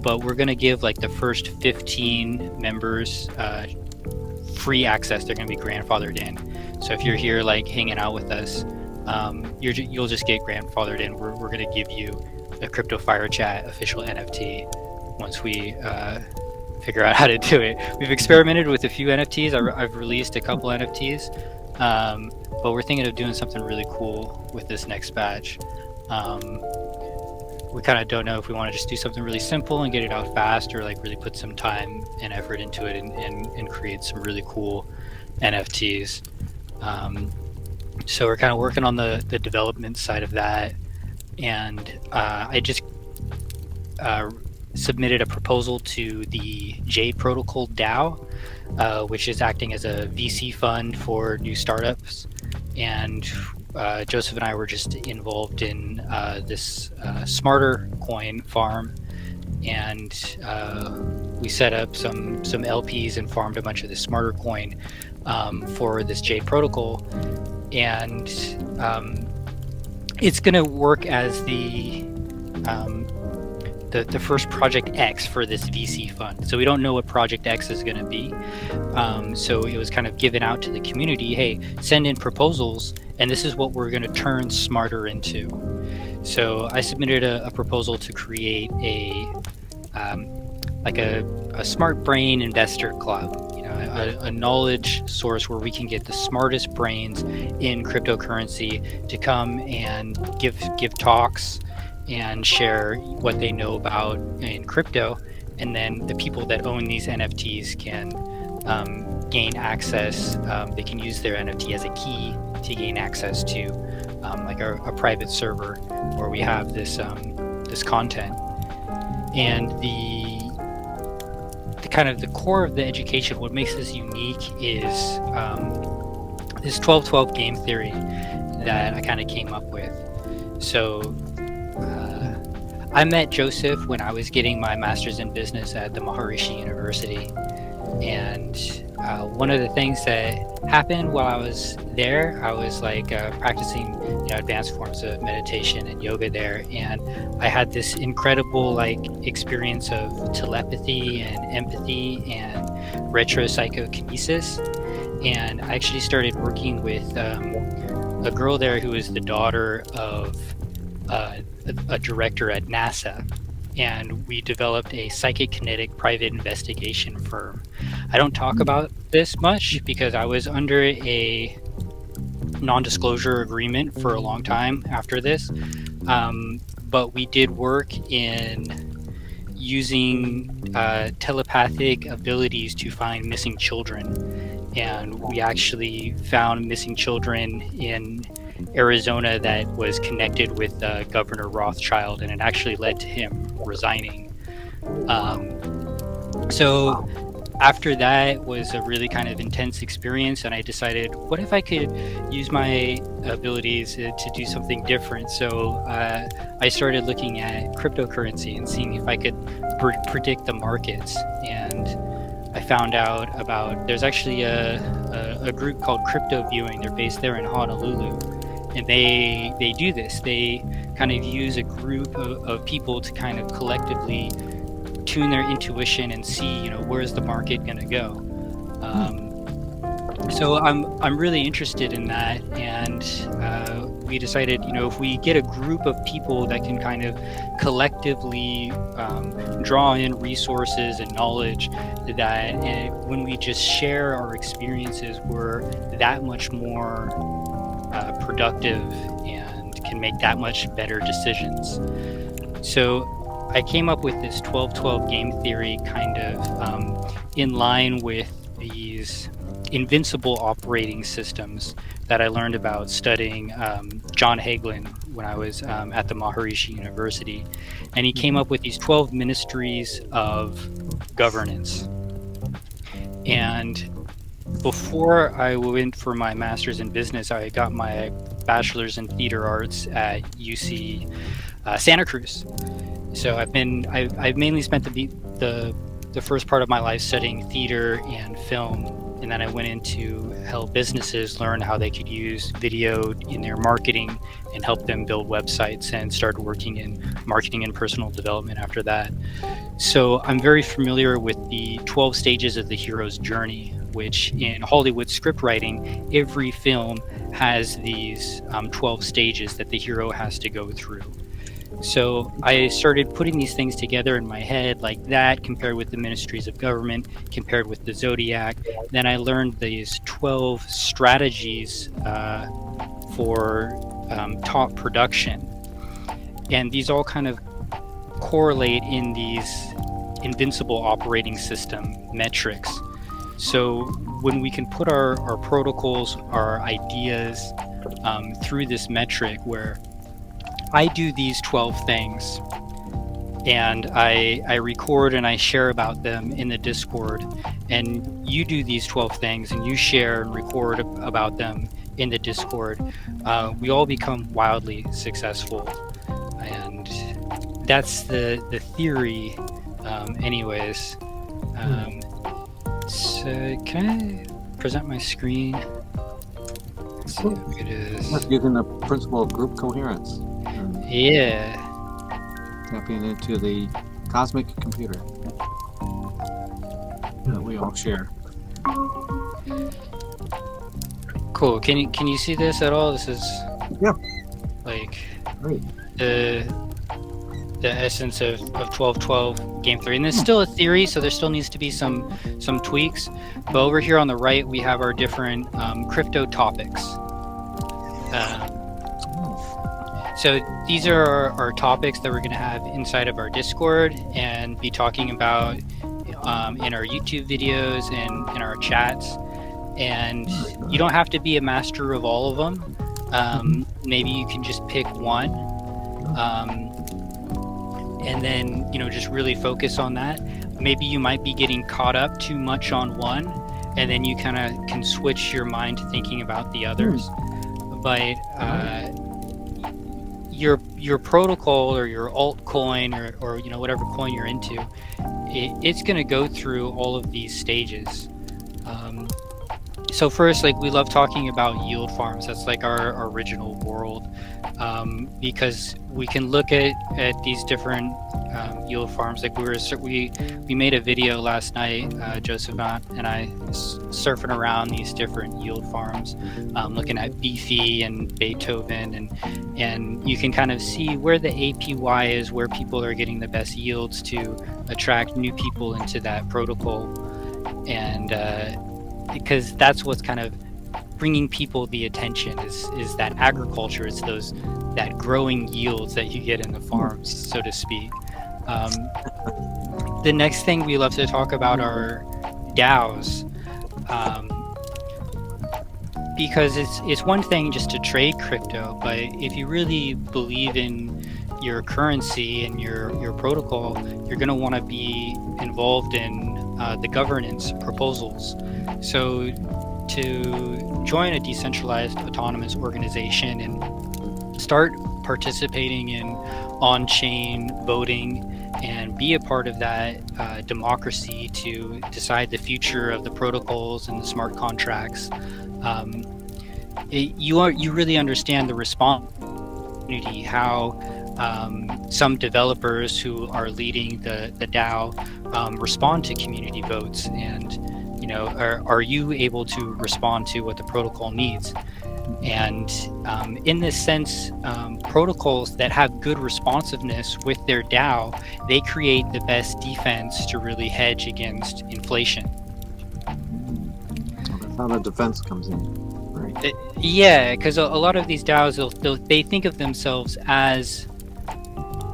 But we're gonna give like the first 15 members free access. They're gonna be grandfathered in. So if you're here like hanging out with us, you'll just get grandfathered in. We're going to give you a crypto fire chat official NFT once we figure out how to do it. We've experimented with a few NFTs. I've released a couple NFTs, but we're thinking of doing something really cool with this next batch. We kind of don't know if we want to just do something really simple and get it out fast, or like really put some time and effort into it and create some really cool NFTs. So we're kind of working on the development side of that, and I just submitted a proposal to the J Protocol DAO, which is acting as a VC fund for new startups. And Joseph and I were just involved in this smarter coin farm, and we set up some LPs and farmed a bunch of the smarter coin for this J Protocol. And it's going to work as the first Project X for this VC fund. So we don't know what Project X is going to be. So it was kind of given out to the community, hey, send in proposals, and this is what we're going to turn smarter into. So I submitted a proposal to create a smart brain investor club. A knowledge source where we can get the smartest brains in cryptocurrency to come and give talks and share what they know about in crypto, and then the people that own these NFTs can gain access. They can use their NFT as a key to gain access to like a private server where we have this content. And the kind of the core of the education, what makes this unique is this 12-12 game theory that I kind of came up with. So I met Joseph when I was getting my master's in business at the Maharishi University, and one of the things that happened while I was there, I was like practicing advanced forms of meditation and yoga there, and I had this incredible experience of telepathy and empathy and retro-psychokinesis. And I actually started working with a girl there who is the daughter of a director at NASA, and we developed a psychic kinetic private investigation firm. I don't talk about this much because I was under a non-disclosure agreement for a long time after this, but we did work in using telepathic abilities to find missing children, and we actually found missing children in Arizona that was connected with Governor Rothschild, and it actually led to him resigning. So after that was a really kind of intense experience, and I decided, what if I could use my abilities to do something different? So I started looking at cryptocurrency and seeing if I could predict the markets. And I found out about there's actually a group called Crypto Viewing. They're based there in Honolulu, and they do this. They kind of use a group of people to kind of collectively tune their intuition and see, where's the market going to go. So I'm really interested in that, and we decided, if we get a group of people that can kind of collectively draw in resources and knowledge, that when we just share our experiences, we're that much more productive and can make that much better decisions. So I came up with this 12-12 game theory, kind of in line with these invincible operating systems that I learned about studying John Hagelin when I was at the Maharishi University. And he came up with these 12 ministries of governance. And before I went for my master's in business, I got my bachelor's in theater arts at UC Santa Cruz. So I've mainly spent the first part of my life studying theater and film, and then I went in to help businesses learn how they could use video in their marketing and help them build websites, and started working in marketing and personal development after that. So I'm very familiar with the 12 stages of the hero's journey, which in Hollywood script writing, every film has these 12 stages that the hero has to go through. So I started putting these things together in my head like that, compared with the ministries of government, compared with the zodiac. Then I learned these 12 strategies for top production. And these all kind of correlate in these invincible operating system metrics. So when we can put our protocols, our ideas through this metric, where I do these 12 things and I record and I share about them in the Discord, and you do these 12 things and you share and record about them in the Discord, we all become wildly successful. And that's the theory, anyways. So can I present my screen? Let's see if it is. Using the principle of group coherence. Yeah. Tapping into the cosmic computer that we all share. Cool. Can you see this at all? This is like Great. the essence of 12-12 game theory, and there's still a theory, so there still needs to be some tweaks. But over here on the right, we have our different crypto topics. So these are our topics that we're going to have inside of our Discord and be talking about in our YouTube videos and in our chats. And you don't have to be a master of all of them. Maybe you can just pick one, and then just really focus on that. Maybe you might be getting caught up too much on one, and then you kind of can switch your mind to thinking about the others. But your protocol or your altcoin or whatever coin you're into, it's going to go through all of these stages. So first, we love talking about yield farms. That's like our original world, because we can look at these different yield farms. We made a video last night, Joseph and I, surfing around these different yield farms, looking at Beefy and Beethoven, and you can kind of see where the APY is, where people are getting the best yields to attract new people into that protocol, and because that's what's kind of bringing people the attention is that agriculture. It's that growing yields that you get in the farms, so to speak. The next thing we love to talk about are DAOs, because it's one thing just to trade crypto, but if you really believe in your currency and your protocol, you're going to want to be involved in the governance proposals. So to join a decentralized autonomous organization and start participating in on-chain voting and be a part of that democracy to decide the future of the protocols and the smart contracts, you really understand the responsibility, how some developers who are leading the DAO respond to community votes, and are you able to respond to what the protocol needs? And in this sense, protocols that have good responsiveness with their DAO, they create the best defense to really hedge against inflation. That's how the defense comes in, right? Yeah, because a lot of these DAOs, they think of themselves as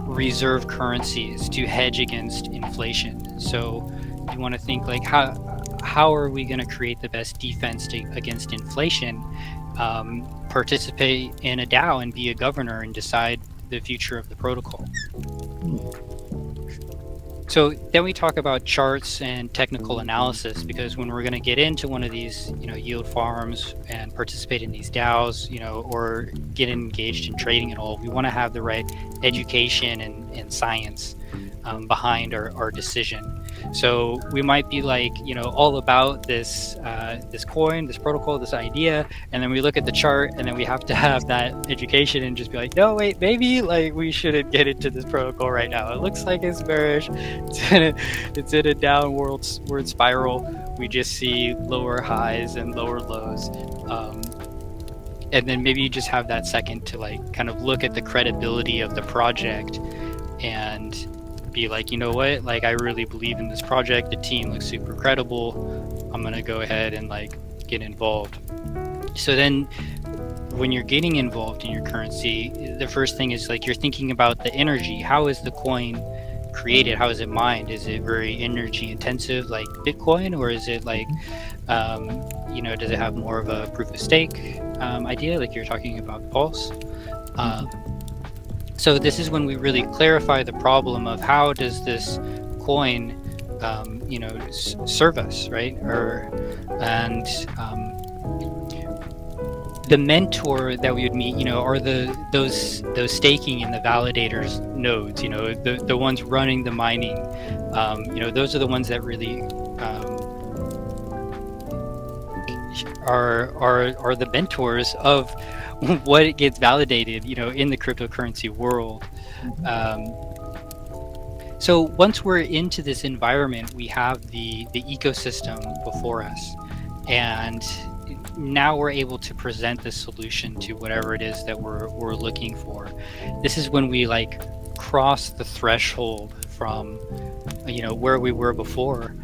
reserve currencies to hedge against inflation. So you want to think like, how are we going to create the best defense against inflation? Participate in a DAO and be a governor and decide the future of the protocol. So then we talk about charts and technical analysis, because when we're going to get into one of these, yield farms and participate in these DAOs, or get engaged in trading at all, we want to have the right education and science behind our decision. So we might be like, all about this coin, this protocol, this idea, and then we look at the chart, and then we have to have that education and just be like, no, wait, maybe like we shouldn't get into this protocol right now. It looks like it's bearish. It's in a downward spiral. We just see lower highs and lower lows. And then maybe you just have that second to like kind of look at the credibility of the project and be like, you know what, like I really believe in this project, the team looks super credible, I'm gonna go ahead and like get involved. So then when you're getting involved in your currency, the first thing is like you're thinking about the energy. How is the coin created? How is it mined? Is it very energy intensive like Bitcoin, or is it like does it have more of a proof of stake idea like you're talking about Pulse? So this is when we really clarify the problem of how does this coin, serve us, right? The mentor that we would meet, are those staking and the validators nodes, the ones running the mining. Those are the ones that really are the mentors of what gets validated, in the cryptocurrency world. So once we're into this environment, we have the ecosystem before us, and now we're able to present the solution to whatever it is that we're looking for. This is when we like cross the threshold from where we were before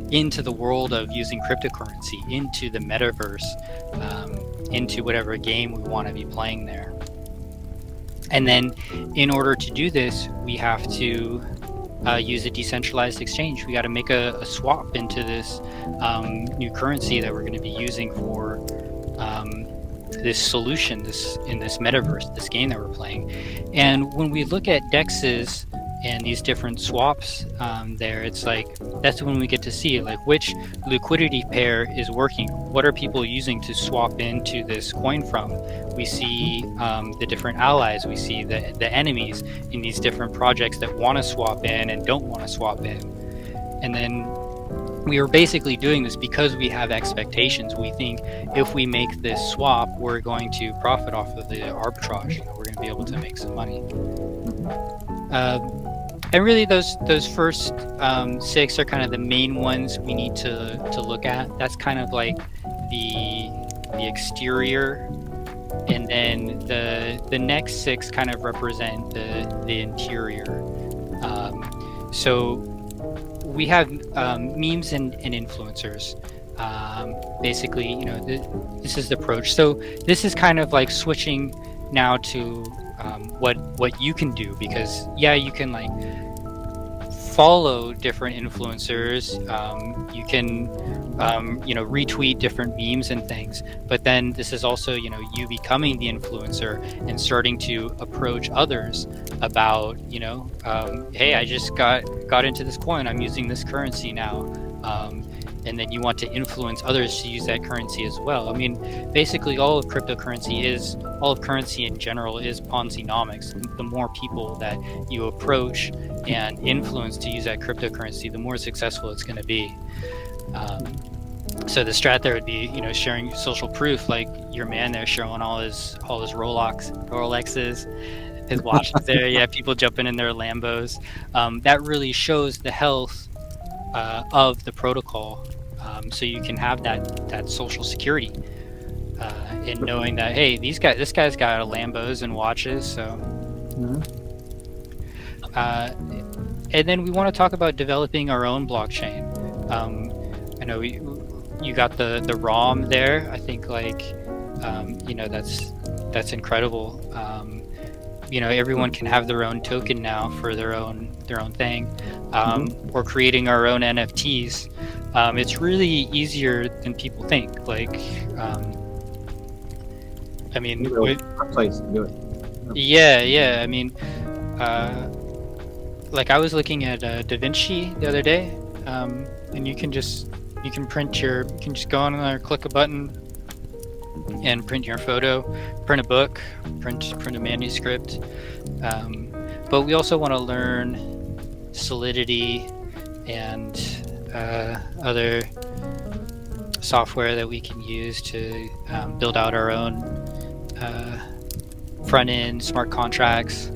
into the world of using cryptocurrency, into the metaverse, into whatever game we want to be playing there. And then in order to do this, we have to use a decentralized exchange. We got to make a swap into this new currency that we're going to be using for this solution, in this metaverse, this game that we're playing. And when we look at DEXs and these different swaps there, it's like that's when we get to see like which liquidity pair is working. What are people using to swap into this coin from? We see the different allies, we see the enemies in these different projects that want to swap in and don't want to swap in. And then we are basically doing this because we have expectations. We think if we make this swap, we're going to profit off of the arbitrage. We're going to be able to make some money. And really those first 6 are kind of the main ones we need to look at. That's kind of like the exterior, and then the next 6 kind of represent the interior. So we have memes and influencers. Basically, this is the approach. So this is kind of like switching now to what you can do, because you can like follow different influencers, you can retweet different memes and things, but then this is also you becoming the influencer and starting to approach others about hey, I just got into this coin, I'm using this currency now, and then you want to influence others to use that currency as well. I mean, basically all of currency in general is Ponzi-nomics. The more people that you approach and influence to use that cryptocurrency, the more successful it's going to be. So the strat there would be, sharing social proof, like your man there showing all his Rolexes, his watches there. Yeah, people jumping in their Lambos. That really shows the health of the protocol. So you can have that social security in knowing that, hey, this guy's got a Lambos and watches. So, and then we want to talk about developing our own blockchain. I know you got the ROM there. I think that's incredible. Everyone can have their own token now for their own thing. We're creating our own NFTs. It's really easier than people think. Place to do it. Yeah. I mean, I was looking at DaVinci the other day, and you can just go on there, click a button, and print your photo, print a book, print a manuscript. But we also want to learn Solidity and other software that we can use to build out our own front end smart contracts.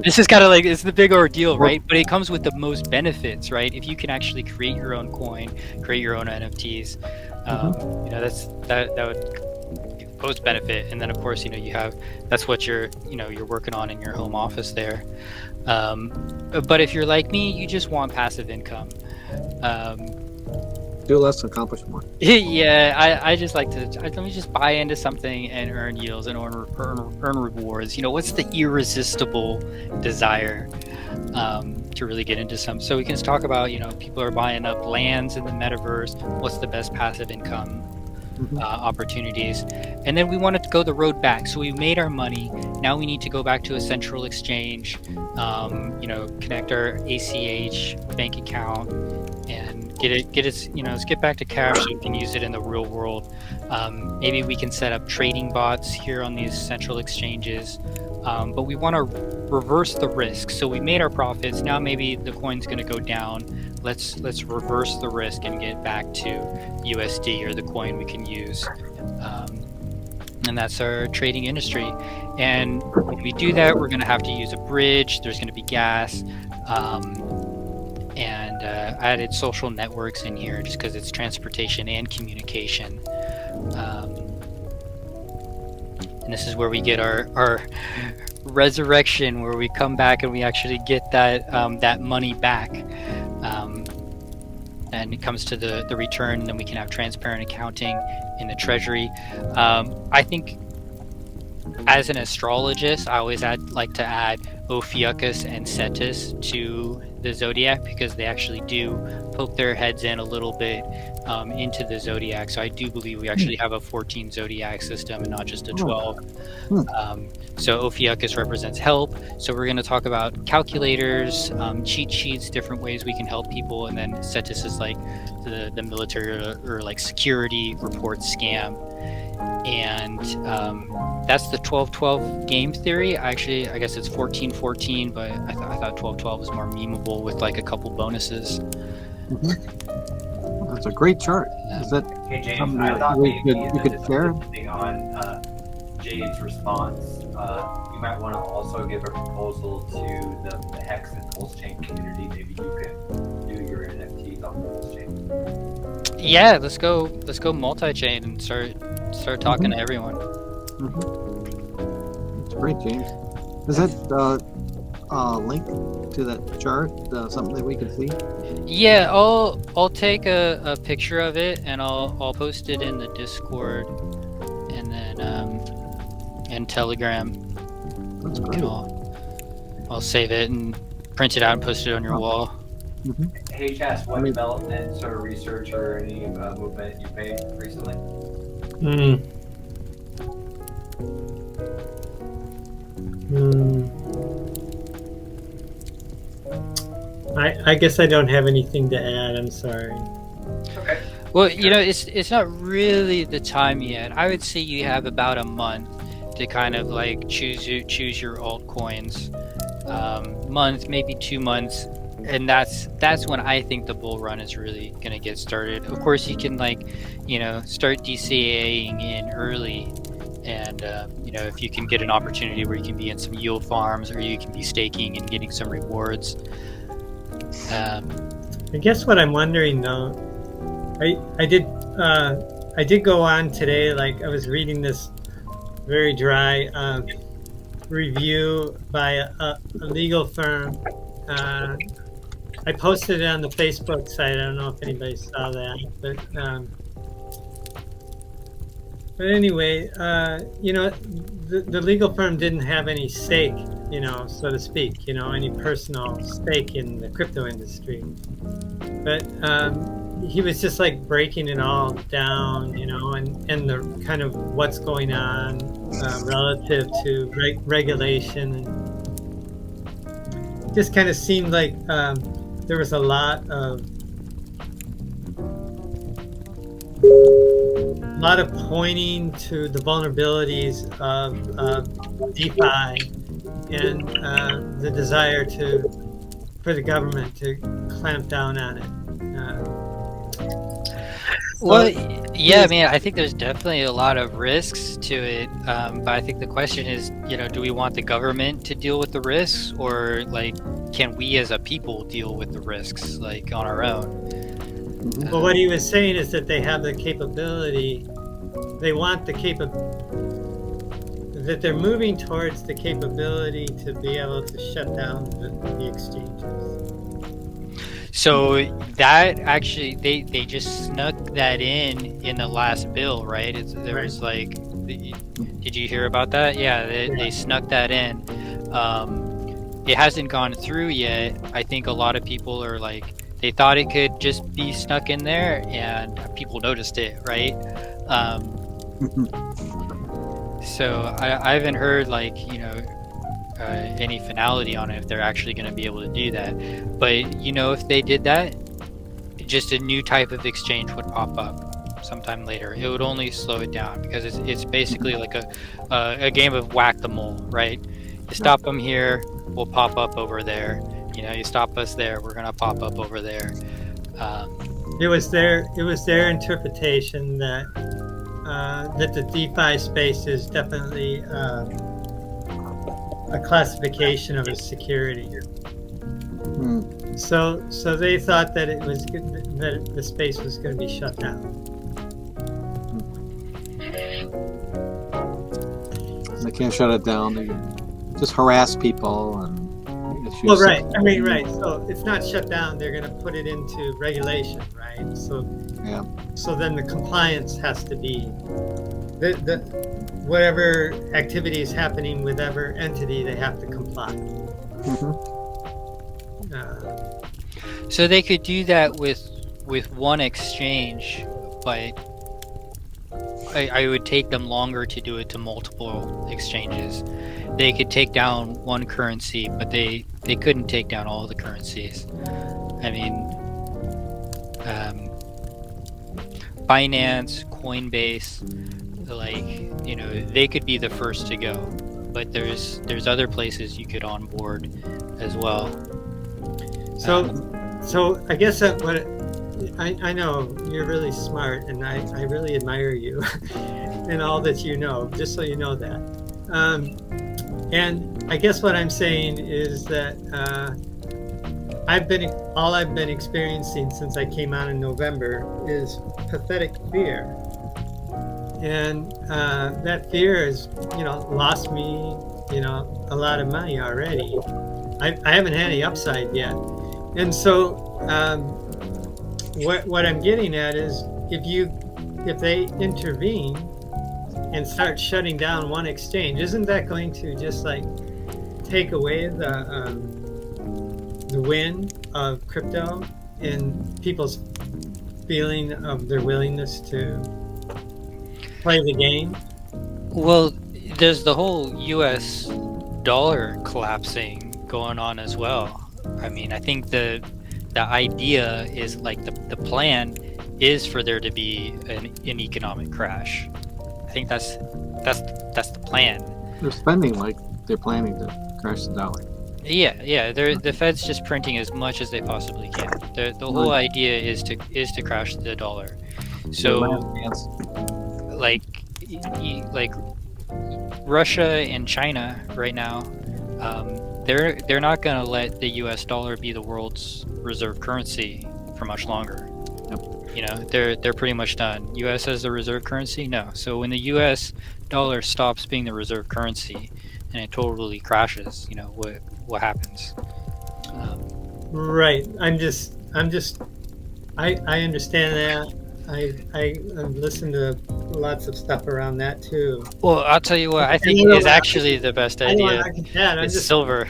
This is kind of it's the big ordeal, right? But it comes with the most benefits, right? If you can actually create your own coin, create your own NFTs, that would give the most benefit. And then of course, that's what you're working on in your home office there. But if you're like me, you just want passive income. Do less, accomplish more. Yeah, I just like to let me just buy into something and earn yields and earn rewards. What's the irresistible desire to really get into some? So we can talk about people are buying up lands in the metaverse. What's the best passive income opportunities? And then we wanted to go the road back. So we made our money. Now we need to go back to a central exchange. Connect our ACH bank account and let's get back to cash so we can use it in the real world. Maybe we can set up trading bots here on these central exchanges, but we want to reverse the risk. So we made our profits. Now maybe the coin's going to go down. Let's reverse the risk and get back to USD or the coin we can use. And that's our trading industry. And when we do that, we're going to have to use a bridge. There's going to be gas. And I added social networks in here just because it's transportation and communication. And this is where we get our resurrection, where we come back and we actually get that money back. And it comes to the return, and then we can have transparent accounting in the treasury. I think as an astrologist, I always like to add Ophiuchus and Cetus to the zodiac, because they actually do poke their heads in a little bit into the zodiac. So I do believe we actually have a 14 zodiac system and not just a 12. So Ophiuchus represents help. So we're going to talk about calculators, cheat sheets, different ways we can help people. And then Cetus is like the military or like security report scam. And that's the 12-12 game theory. I guess it's 14-14, but I thought 12-12 was more memeable with like a couple bonuses. That's a great chart. Is that something that you could share? Depending on Jade's response, you might want to also give a proposal to the Hex and Pulse Chain community. Maybe you can do your NFTs on Pulse Chain. Yeah, let's go multi-chain and start talking to everyone. That's great, James. Is that link to that chart something that we can see? Yeah, I'll take a picture of it and I'll post it in the Discord and then and Telegram. That's great. I'll save it and print it out and post it on your wall. Hey, Chas, what developments or research or any movement you've made recently? I guess I don't have anything to add. I'm sorry. Okay. Well, you know, it's not really the time yet. I would say you have about a month to kind of like choose your altcoins. Month, maybe 2 months, and that's when I think the bull run is really gonna get started. Of course, you can like, you know, start DCAing in early, and you know, if you can get an opportunity where you can be in some yield farms or you can be staking and getting some rewards. I guess what I'm wondering though, I did go on today. Like I was reading this very dry review by a legal firm. I posted it on the Facebook site. I don't know if anybody saw that, but anyway, you know, the legal firm didn't have any stake, you know, so to speak, you know, any personal stake in the crypto industry. But he was just like breaking it all down, you know, and the kind of what's going on relative to regulation, and just kind of seemed like there was a lot of pointing to the vulnerabilities of DeFi and the desire for the government to clamp down on it. Well, yeah, I mean, I think there's definitely a lot of risks to it, but I think the question is, you know, do we want the government to deal with the risks, or like, can we as a people deal with the risks, like on our own? Well, what he was saying is that they have the capability, they want the that they're moving towards the capability to be able to shut down the exchanges. So that actually, they just snuck that in the last bill, right? There was like, did you hear about that? Yeah, they snuck that in. It hasn't gone through yet. I think a lot of people are like, they thought it could just be snuck in there, and people noticed it, right? So I haven't heard like, you know, any finality on it if they're actually going to be able to do that. But you know, if they did that, just a new type of exchange would pop up sometime later. It would only slow it down, because it's basically like a game of whack-the-mole, right? You stop them here, we'll pop up over there. You know, you stop us there, we're gonna pop up over there. It was their interpretation that that the DeFi space is definitely a classification of a security. So they thought that it was good, that the space was going to be shut down. They can't shut it down. They just harass people and issues. Well, right. I mean, right. So it's not shut down. They're going to put it into regulation, right? So yeah. So then the compliance has to be the whatever activity is happening with whatever entity, they have to comply. So they could do that with one exchange, but I would take them longer to do it to multiple exchanges. They could take down one currency, but they couldn't take down all the currencies. I mean, Binance, Coinbase, like, you know, they could be the first to go, but there's other places you could onboard as well. So I guess that what I know you're really smart, and I really admire you and all that you know, just so you know that. And I guess what I'm saying is that I've been experiencing since I came on in November is pathetic fear, and that fear has, you know, lost me, you know, a lot of money already. I haven't had any upside yet, and so what I'm getting at is if they intervene and start shutting down one exchange, isn't that going to just like take away the win of crypto and people's feeling of their willingness to play the game? Well, there's the whole US dollar collapsing going on as well. I mean, I think the the idea is like the plan is for there to be an economic crash. I think that's the plan. They're spending like they're planning to crash the dollar. Yeah. The Fed's just printing as much as they possibly can. The whole idea is to crash the dollar. So, like Russia and China right now, they're not going to let the U.S. dollar be the world's reserve currency for much longer. You know, they're pretty much done. U.S. as the reserve currency? No. So when the U.S. dollar stops being the reserve currency and it totally crashes, you know, what happens? Right. I understand that. I've listened to lots of stuff around that too. Well, I'll tell you what I think is actually the best idea. It's silver.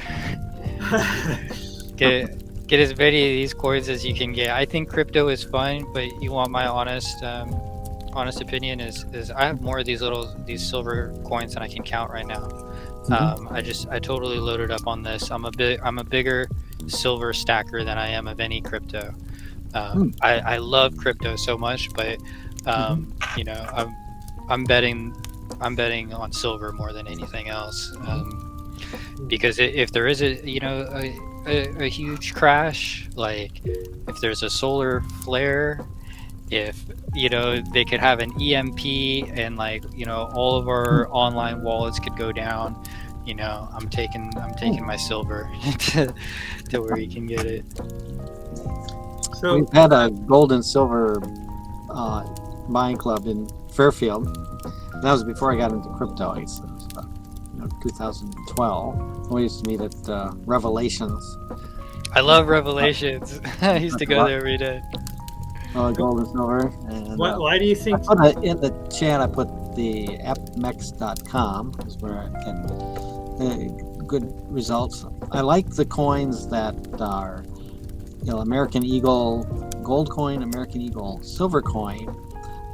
Get as many of these coins as you can get. I think crypto is fun, but you want my honest opinion is I have more of these silver coins than I can count right now. I totally loaded up on this. I'm a bigger silver stacker than I am of any crypto. I love crypto so much, but you know, I'm betting on silver more than anything else. Because if there is a huge crash, like if there's a solar flare, if they could have an EMP and all of our online wallets could go down, I'm taking my silver to where you can get it. So we've had a gold and silver buying club in Fairfield. That was before I got into crypto. It was about 2012. We used to meet at Revelations. I love Revelations. I used to go there every day. Gold and silver. And, why do you think? In the chat, I put the appmex.com is where I get good results. I like the coins that are, American Eagle gold coin, American Eagle silver coin,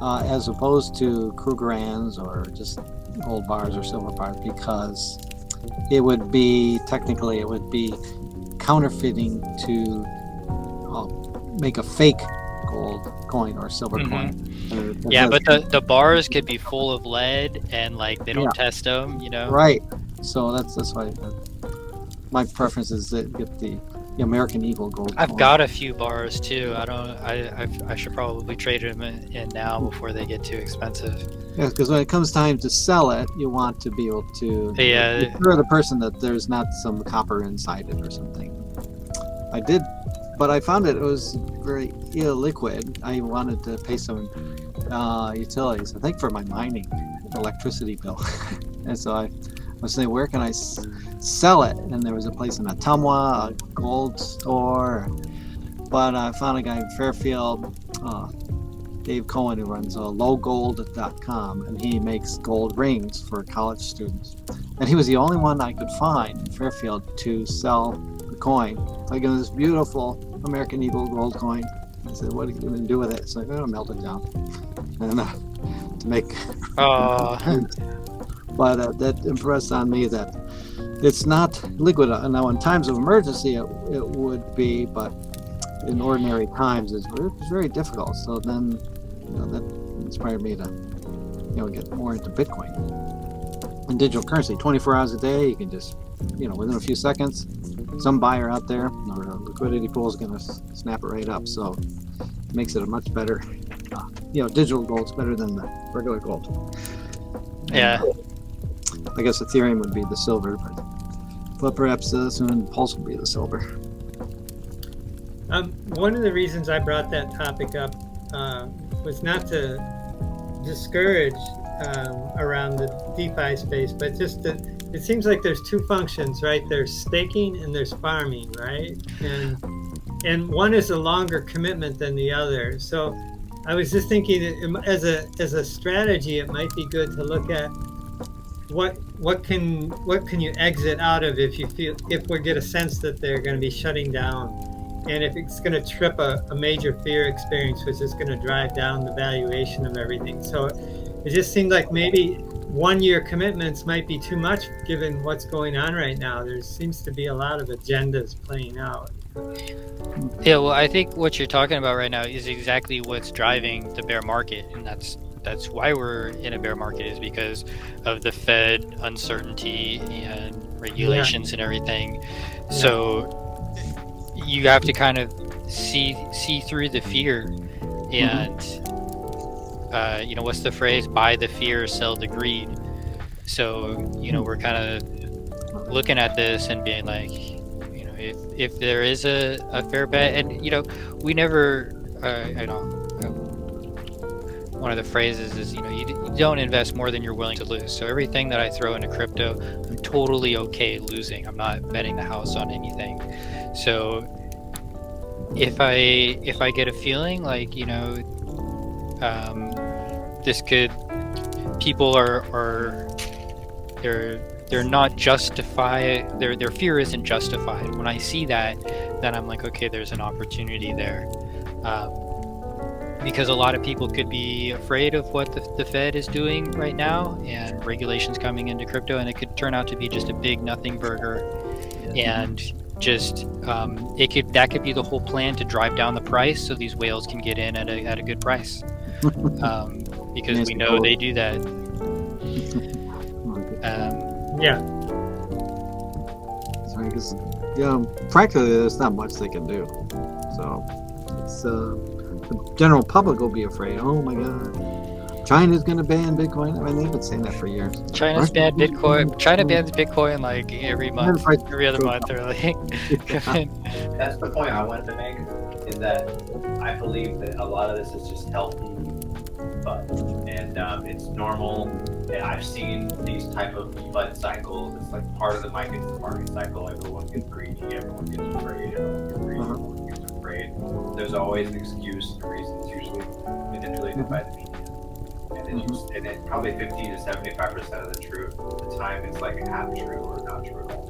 as opposed to Krugerrands or just gold bars or silver bars, because it would be counterfeiting to make a fake gold coin or silver coin. Yeah, but the bars could be full of lead and they don't test them, Right. So that's why my preference is to get the American Eagle gold coin. I've got a few bars too. I should probably trade them in now before they get too expensive. Yeah, because when it comes time to sell it, you want to be able to assure the person that there's not some copper inside it or something. I did, but I found it was very illiquid. I wanted to pay some utilities, I think for my mining electricity bill. And so I was saying, where can I sell it? And there was a place in Ottumwa, a gold store. But I found a guy in Fairfield, Dave Cohen, who runs lowgold.com, and he makes gold rings for college students. And he was the only one I could find in Fairfield to sell the coin. I got this beautiful American Eagle gold coin. I said, what are you going to do with it? It's like, I'm going to melt it down. And to make... But that impressed on me that it's not liquid. Now, in times of emergency, it would be, but in ordinary times, it's very difficult. So then, that inspired me to, get more into Bitcoin and digital currency. 24 hours a day, you can just, within a few seconds, some buyer out there or a liquidity pool is going to snap it right up. So it makes it a much better, digital gold's better than the regular gold. Yeah. I guess Ethereum would be the silver, but perhaps soon Pulse will be the silver. One of the reasons I brought that topic up was not to discourage around the DeFi space, but just that it seems like there's two functions, right? There's staking and there's farming, right? And one is a longer commitment than the other. So I was just thinking that as a strategy, it might be good to look at what can you exit out of if we get a sense that they're going to be shutting down, and if it's going to trip a major fear experience, which is going to drive down the valuation of everything. So it just seemed like maybe 1 year commitments might be too much given what's going on right now. There seems to be a lot of agendas playing out. Yeah, well, I think what you're talking about right now is exactly what's driving the bear market, and that's why we're in a bear market, is because of the Fed uncertainty and regulations and everything. So you have to kind of see through the fear, and you know, what's the phrase? Buy the fear, sell the greed. So, you know, we're kind of looking at this and being like, you know, if there is a fair bet, and you know, we never, I know, one of the phrases is, you know, you don't invest more than you're willing to lose. So everything that I throw into crypto, I'm totally okay losing. I'm not betting the house on anything. So if I get a feeling like, you know, this could, people are they're not justified, their fear isn't justified. When I see that, then I'm like, okay, there's an opportunity there. Because a lot of people could be afraid of what the Fed is doing right now, and regulations coming into crypto, and it could turn out to be just a big nothing burger. And just that could be the whole plan, to drive down the price so these whales can get in at a good price. Because we know they do that. Sorry, because practically there's not much they can do. So it's the general public will be afraid. Oh my God, China's going to ban Bitcoin. I mean, they've been saying that for years. China's banned Bitcoin. China bans Bitcoin like every month, every other month. They're like, That's the point I wanted to make, is that I believe that a lot of this is just healthy fun, and it's normal. And I've seen these type of fun cycles. It's like part of the market cycle. Everyone gets greedy, everyone gets afraid, everyone gets afraid. There's always an excuse and a reason. It's usually manipulated by the media. And it's probably 50 to 75% of the truth. At the time, it's like half true or not true at all.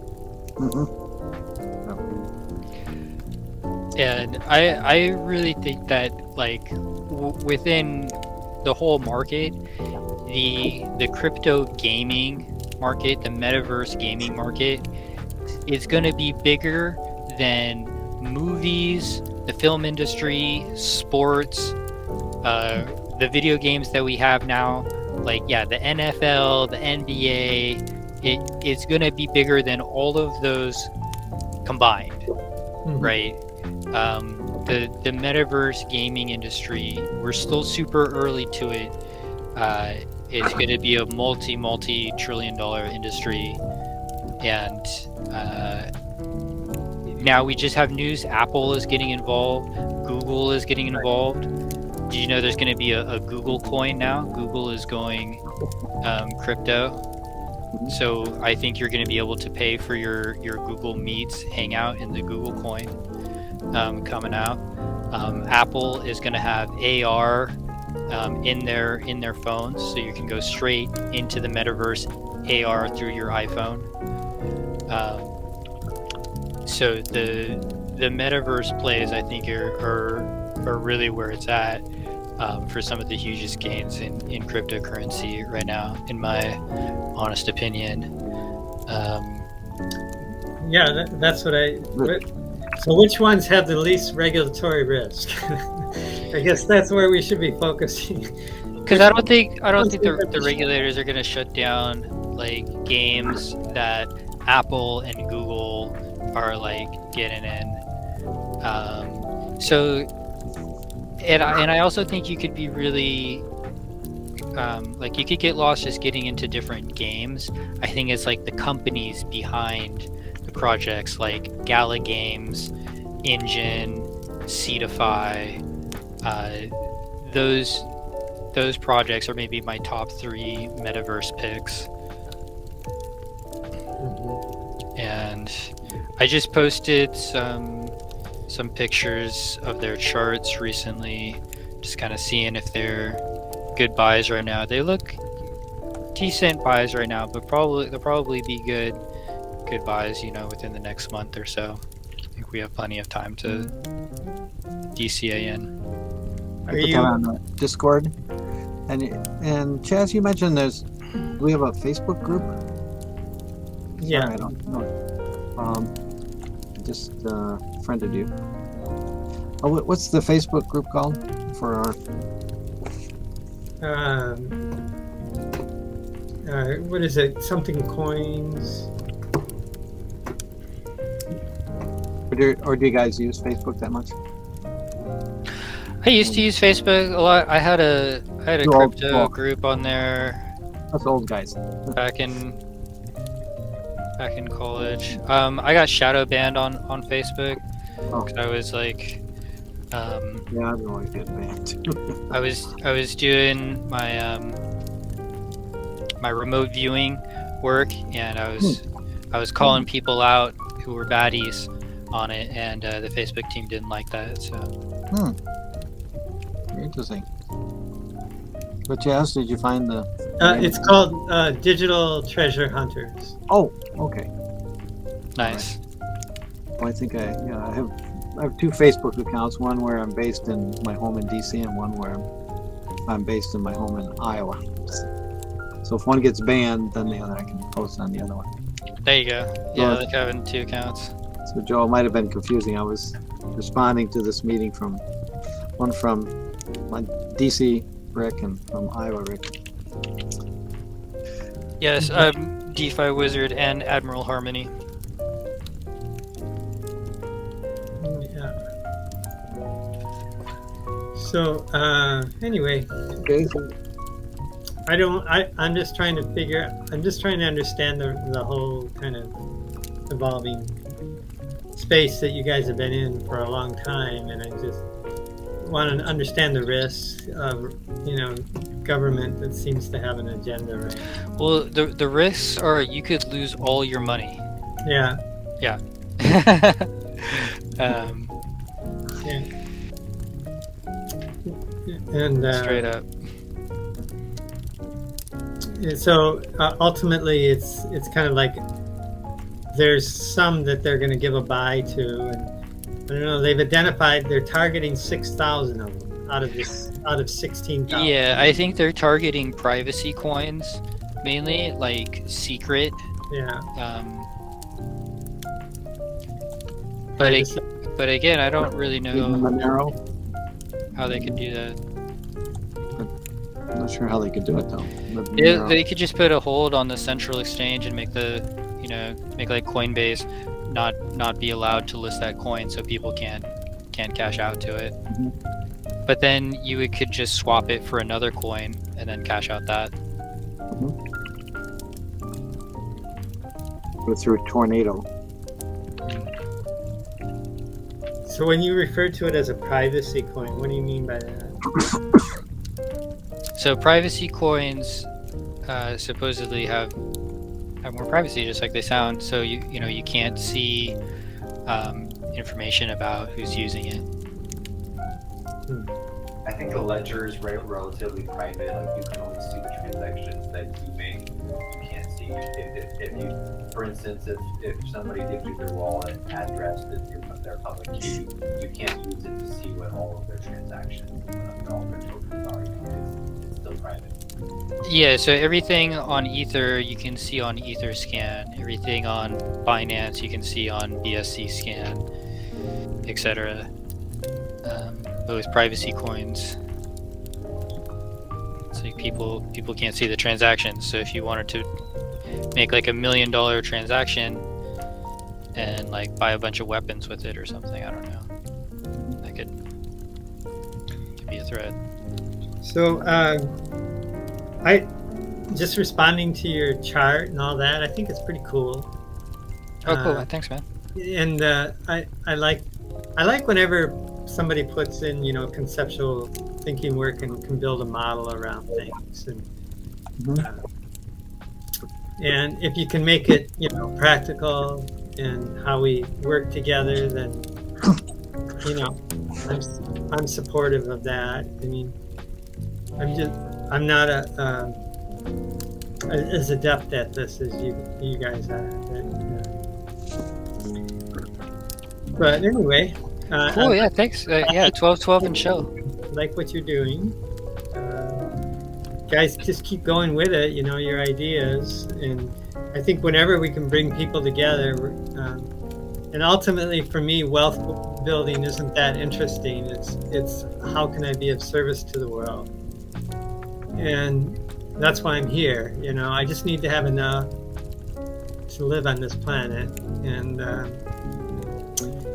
And I really think that, like, within the whole market, the crypto gaming market, the metaverse gaming market, is going to be bigger than movies, the film industry, sports, the video games that we have now. Like, yeah, the NFL, the NBA, it's going to be bigger than all of those combined, right? The metaverse gaming industry, we're still super early to it. It's going to be a multi-trillion-dollar industry, and now we just have news. Apple is getting involved. Google is getting involved. Did you know there's going to be a Google coin now? Google is going crypto. So I think you're going to be able to pay for your Google Meets hangout in the Google coin coming out. Apple is going to have AR in their phones, so you can go straight into the metaverse AR through your iPhone. So the metaverse plays, I think, are really where it's at for some of the hugest gains in cryptocurrency right now, in my honest opinion. That's what I. So which ones have the least regulatory risk? I guess that's where we should be focusing. Because I don't think the regulators are going to shut down like games that Apple and Google are like getting in. And I also think you could be really like, you could get lost just getting into different games. I think it's like the companies behind the projects, like Gala Games, Engine, Cetify. Those projects are maybe my top 3 metaverse picks. And I just posted some pictures of their charts recently, just kind of seeing if they're good buys right now. They look decent buys right now, but they'll probably be good buys, you know, within the next month or so. I think we have plenty of time to DCA in. I put that on the Discord. And Chaz, you mentioned do we have a Facebook group? Yeah. Sorry, I don't know. Just friended you. Oh, what's the Facebook group called for our? What is it? Something coins. Or do you guys use Facebook that much? I used to use Facebook a lot. I had a crypto group on there. Us old guys. Back in college. I got shadow banned on Facebook because I was like, yeah, I've always get banned. I was doing my my remote viewing work, and I was calling people out who were baddies on it, and the Facebook team didn't like that. So. Interesting. But yes, did you find the? It's called Digital Treasure Hunters. Oh, okay. Nice. Right. Well, I think I have two Facebook accounts. One where I'm based in my home in DC, and one where I'm based in my home in Iowa. So if one gets banned, then the other I can post on the other one. There you go. Yeah, I like having two accounts. So Joe, it might have been confusing. I was responding to this meeting from one from my DC Rick and from Iowa Rick. Yes, I'm DeFi Wizard and Admiral Harmony. Yeah. So anyway, Okay. I'm just trying to understand the whole kind of evolving space that you guys have been in for a long time, and I just want to understand the risks of, government that seems to have an agenda, right? Well, the risks are you could lose all your money. Yeah. Yeah. Yeah. And Straight up. So ultimately, it's kind of like there's some that they're going to give a buy to, and I don't know. They've identified they're targeting 6,000 of them out of 16,000. Yeah, I think they're targeting privacy coins mainly, like secret. Yeah. But again, I don't really know Monero. how they could do that. I'm not sure how they could do it though. They could just put a hold on the central exchange and make like Coinbase not be allowed to list that coin, so people can't cash out to it. Mm-hmm. But then you could just swap it for another coin and then cash out that. Go through a tornado. So when you refer to it as a privacy coin, what do you mean by that? So privacy coins supposedly have more privacy, just like they sound. So you can't see information about who's using it. I think the ledger is relatively private. Like, you can only see the transactions that you make. You can't see if you, for instance, if somebody gives you their wallet address that they're public key, you can't use it to see what all of their transactions, what all their tokens are. It's still private. Yeah, so everything on Ether you can see on Etherscan. Everything on Binance you can see on BSC Scan, etc. Those privacy coins, it's like people can't see the transactions. So if you wanted to make like $1 million transaction and like buy a bunch of weapons with it or something, I don't know, that could be a threat. So I just responding to your chart and all that, I think it's pretty cool. Oh, cool. Thanks, man. And I like whenever somebody puts in, conceptual thinking work and can build a model around things, and if you can make it, practical and how we work together, then I'm supportive of that. I mean, I'm not as adept at this as you guys are, but anyway. Cool, yeah, thanks. Yeah, 12 and show. Like what you're doing. Guys, just keep going with it, your ideas. And I think whenever we can bring people together, And ultimately, for me, wealth building isn't that interesting. It's how can I be of service to the world, and that's why I'm here. You know, I just need to have enough to live on this planet, and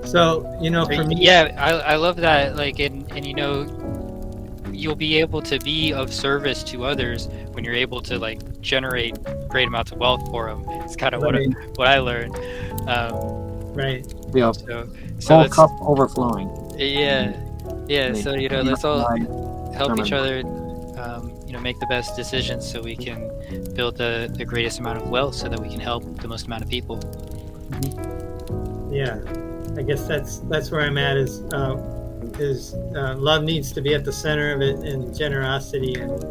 so you know, for me, yeah, I love that. Like, and you know, you'll be able to be of service to others when you're able to like generate great amounts of wealth for them. It's kind of Right. what I learned. right. Yeah, So full let's, cup overflowing. yeah. So you know, let's all help each Determined. other. You know, make the best decisions so we can build the greatest amount of wealth, so that we can help the most amount of people. Yeah, I guess that's where I'm at. Is love needs to be at the center of it, and generosity, and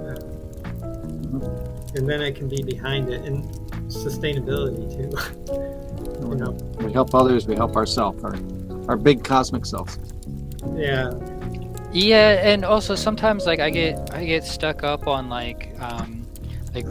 then I can be behind it, and sustainability too. You know, We help others, we help ourselves, our big cosmic self. yeah, And also sometimes like I get stuck up on like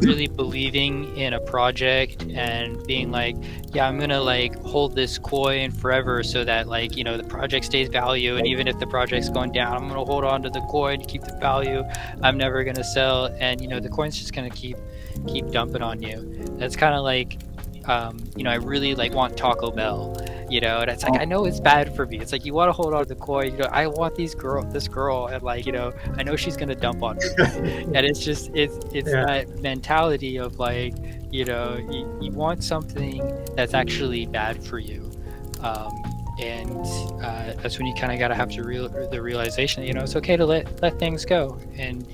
really believing in a project and being like, yeah, I'm gonna like hold this coin forever so that like, you know, the project stays value, and even if the project's going down, I'm gonna hold on to the coin to keep the value. I'm never gonna sell, and you know, the coin's just gonna keep dumping on you. That's kind of like you know, I really like want Taco Bell, you know, and it's like, I know it's bad for me. It's like, you want to hold on to the coin, you know, I want this girl, and like, you know, I know she's going to dump on me. And it's just, it's that mentality of like, you know, you want something that's actually bad for you. And that's when you kind of got to have the realization that, you know, it's okay to let things go and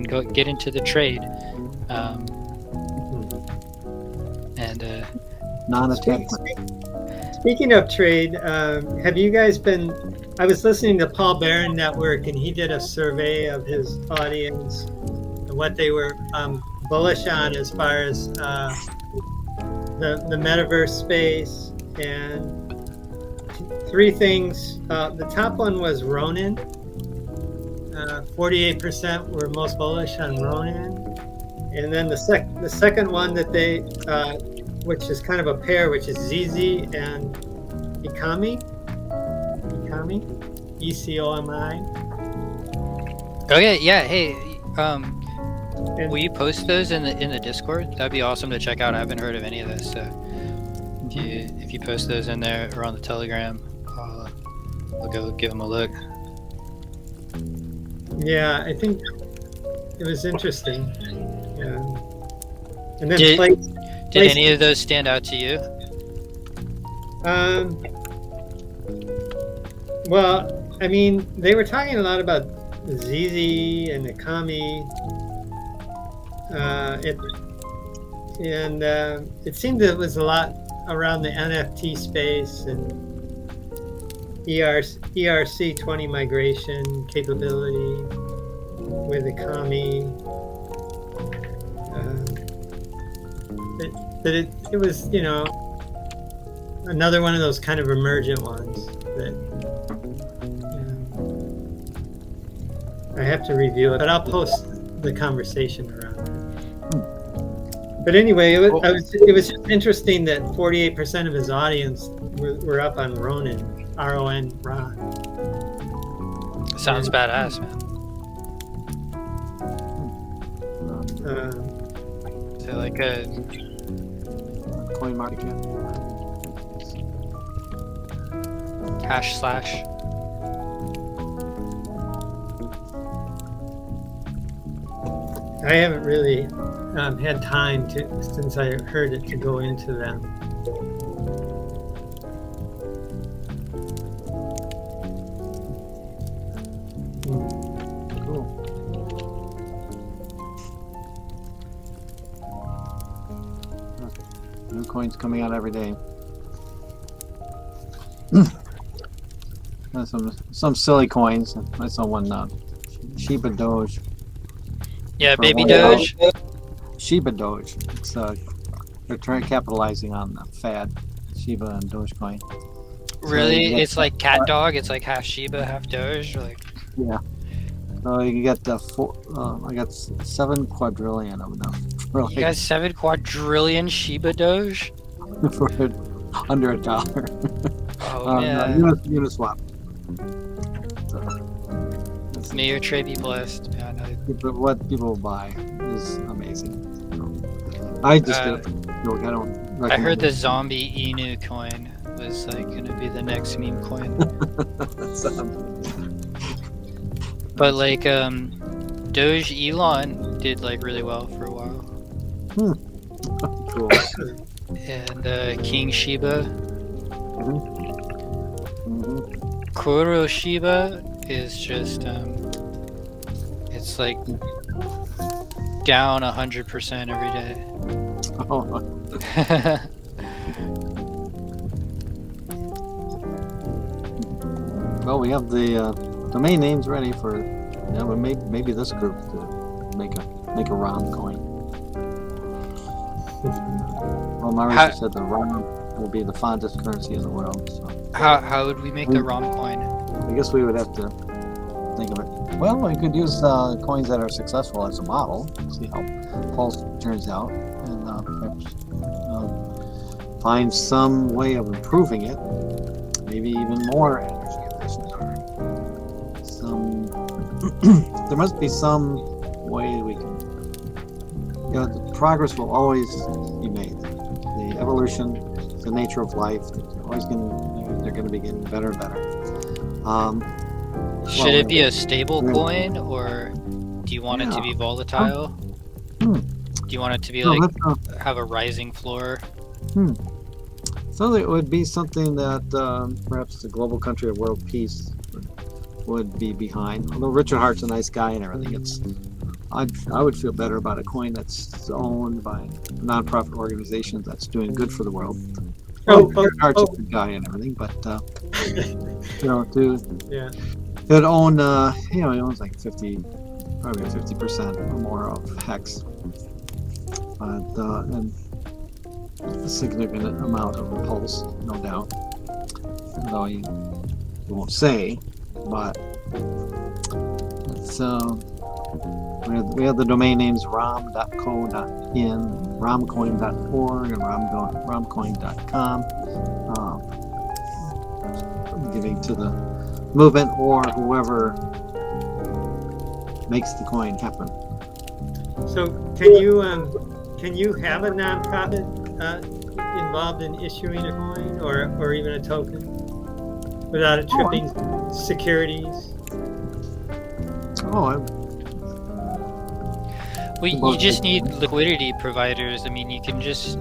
go get into the trade. Non-attachment. Speaking of trade, have you guys been? I was listening to Paul Barron Network, and he did a survey of his audience and what they were bullish on as far as the metaverse space, and three things. The top one was Ronin. 48% were most bullish on Ronin, and then the second one that they which is kind of a pair, which is ZZ and Ecomi, ECOMI. Okay, yeah. Hey, And will you post those in the Discord? That'd be awesome to check out. I haven't heard of any of this, so if you post those in there or on the Telegram, I'll go give them a look. yeah, I think it was interesting. Yeah. And then Did any of those stand out to you? Well, I mean, they were talking a lot about ZZ and Ecomi. It seemed that it was a lot around the NFT space and ERC20 migration capability with Ecomi. But it was, you know, another one of those kind of emergent ones that I have to review it, but I'll post the conversation around it. But anyway, it was just interesting that 48% of his audience were up on Ronin, RON. Sounds badass, man. So like a coin market cap. hash slash. I haven't really had time to, since I heard it, to go into them. Cool. New coins coming out every day. Some silly coins. I saw one Shiba Doge. Yeah, For baby $1. Doge. Shiba Doge. It's they're trying capitalizing on the fad, Shiba and Dogecoin. Really? So It's like cat dog. It's like half Shiba, half Doge. Like, yeah. So you get the I got 7 quadrillion of them. you got 7 quadrillion Shiba Doge. For under $1. Oh man. Uniswap. So, May your trade be blessed. Man, what people buy is amazing. I just did it. Look, I don't. I heard the zombie Inu coin was like going to be the next meme coin. But like Doge Elon did like really well for a while. Cool. And King Shiba. Mm-hmm. Kuro Shiba is just it's like down 100% every day. Oh. Well, we have the domain names ready for maybe this group to make a ROM coin. Well, Mauricio said the ROM will be the fondest currency in the world. So How would we make the ROM coin? I guess we would have to think of it. Well, we could use coins that are successful as a model, see how Pulse turns out, and perhaps find some way of improving it, maybe even more energy efficient. There must be some way we can. The progress will always be made. The evolution, the nature of life, they're going to be getting better and better. Should it be a stable coin, or do you want it to be volatile? Do you want it to be have a rising floor? So it would be something that perhaps the global country of world peace would be behind. Although Richard Hart's a nice guy and everything, I would feel better about a coin that's owned by a nonprofit organization that's doing good for the world. Richard Hart's a good guy and everything, but it would own, he owns like probably 50% or more of Hex, and a significant amount of Pulse, no doubt. Although he won't say, but it's we have the domain names rom.co.in, romcoin.org, and romcoin.com. Giving to the movement or whoever makes the coin happen. So can you have a nonprofit involved in issuing a coin or even a token without it tripping securities? You just need liquidity providers. I mean, you can just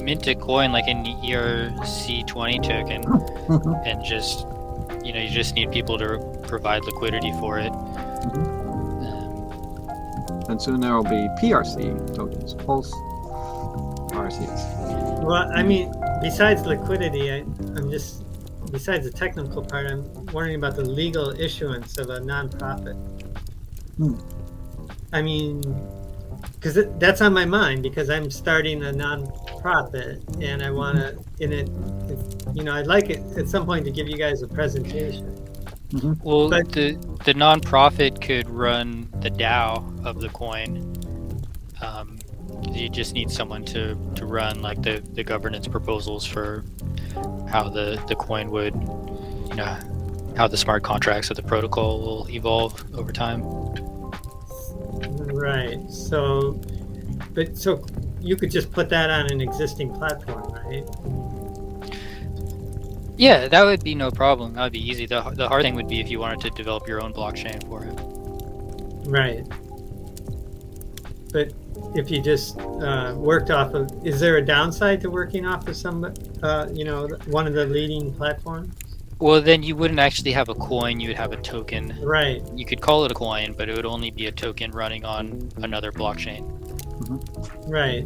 mint a coin like an ERC20 token, and just you just need people to provide liquidity for it. And soon there will be PRC tokens, Pulse RCs. Well, I mean, besides liquidity, besides the technical part, I'm wondering about the legal issuance of a nonprofit. I mean, because that's on my mind, because I'm starting a nonprofit and I want to, I'd like it at some point to give you guys a presentation. Well, the nonprofit could run the DAO of the coin. You just need someone to run like the governance proposals for how the coin would, how the smart contracts of the protocol will evolve over time. Right. So you could just put that on an existing platform, right? Yeah, that would be no problem. That would be easy. The hard thing would be if you wanted to develop your own blockchain for it. Right. But if you just worked off of, is there a downside to working off of some, one of the leading platforms? Well, then you wouldn't actually have a coin, you would have a token. Right. You could call it a coin, but it would only be a token running on another blockchain. Right.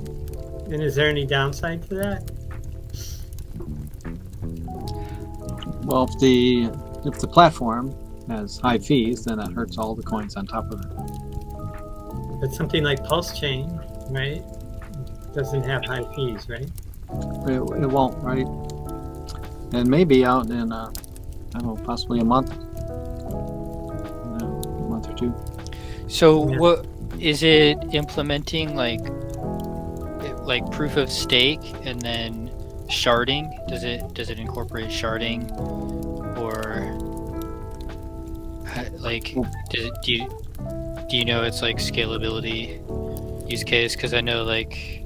And is there any downside to that? Well, if the platform has high fees, then that hurts all the coins on top of it. But something like Pulse Chain, right, doesn't have high fees, right? It won't, right? And maybe out in, possibly a month or two. So what is it implementing, like proof of stake, and then sharding? Does it incorporate sharding, or like do you know its like scalability use case? Because I know like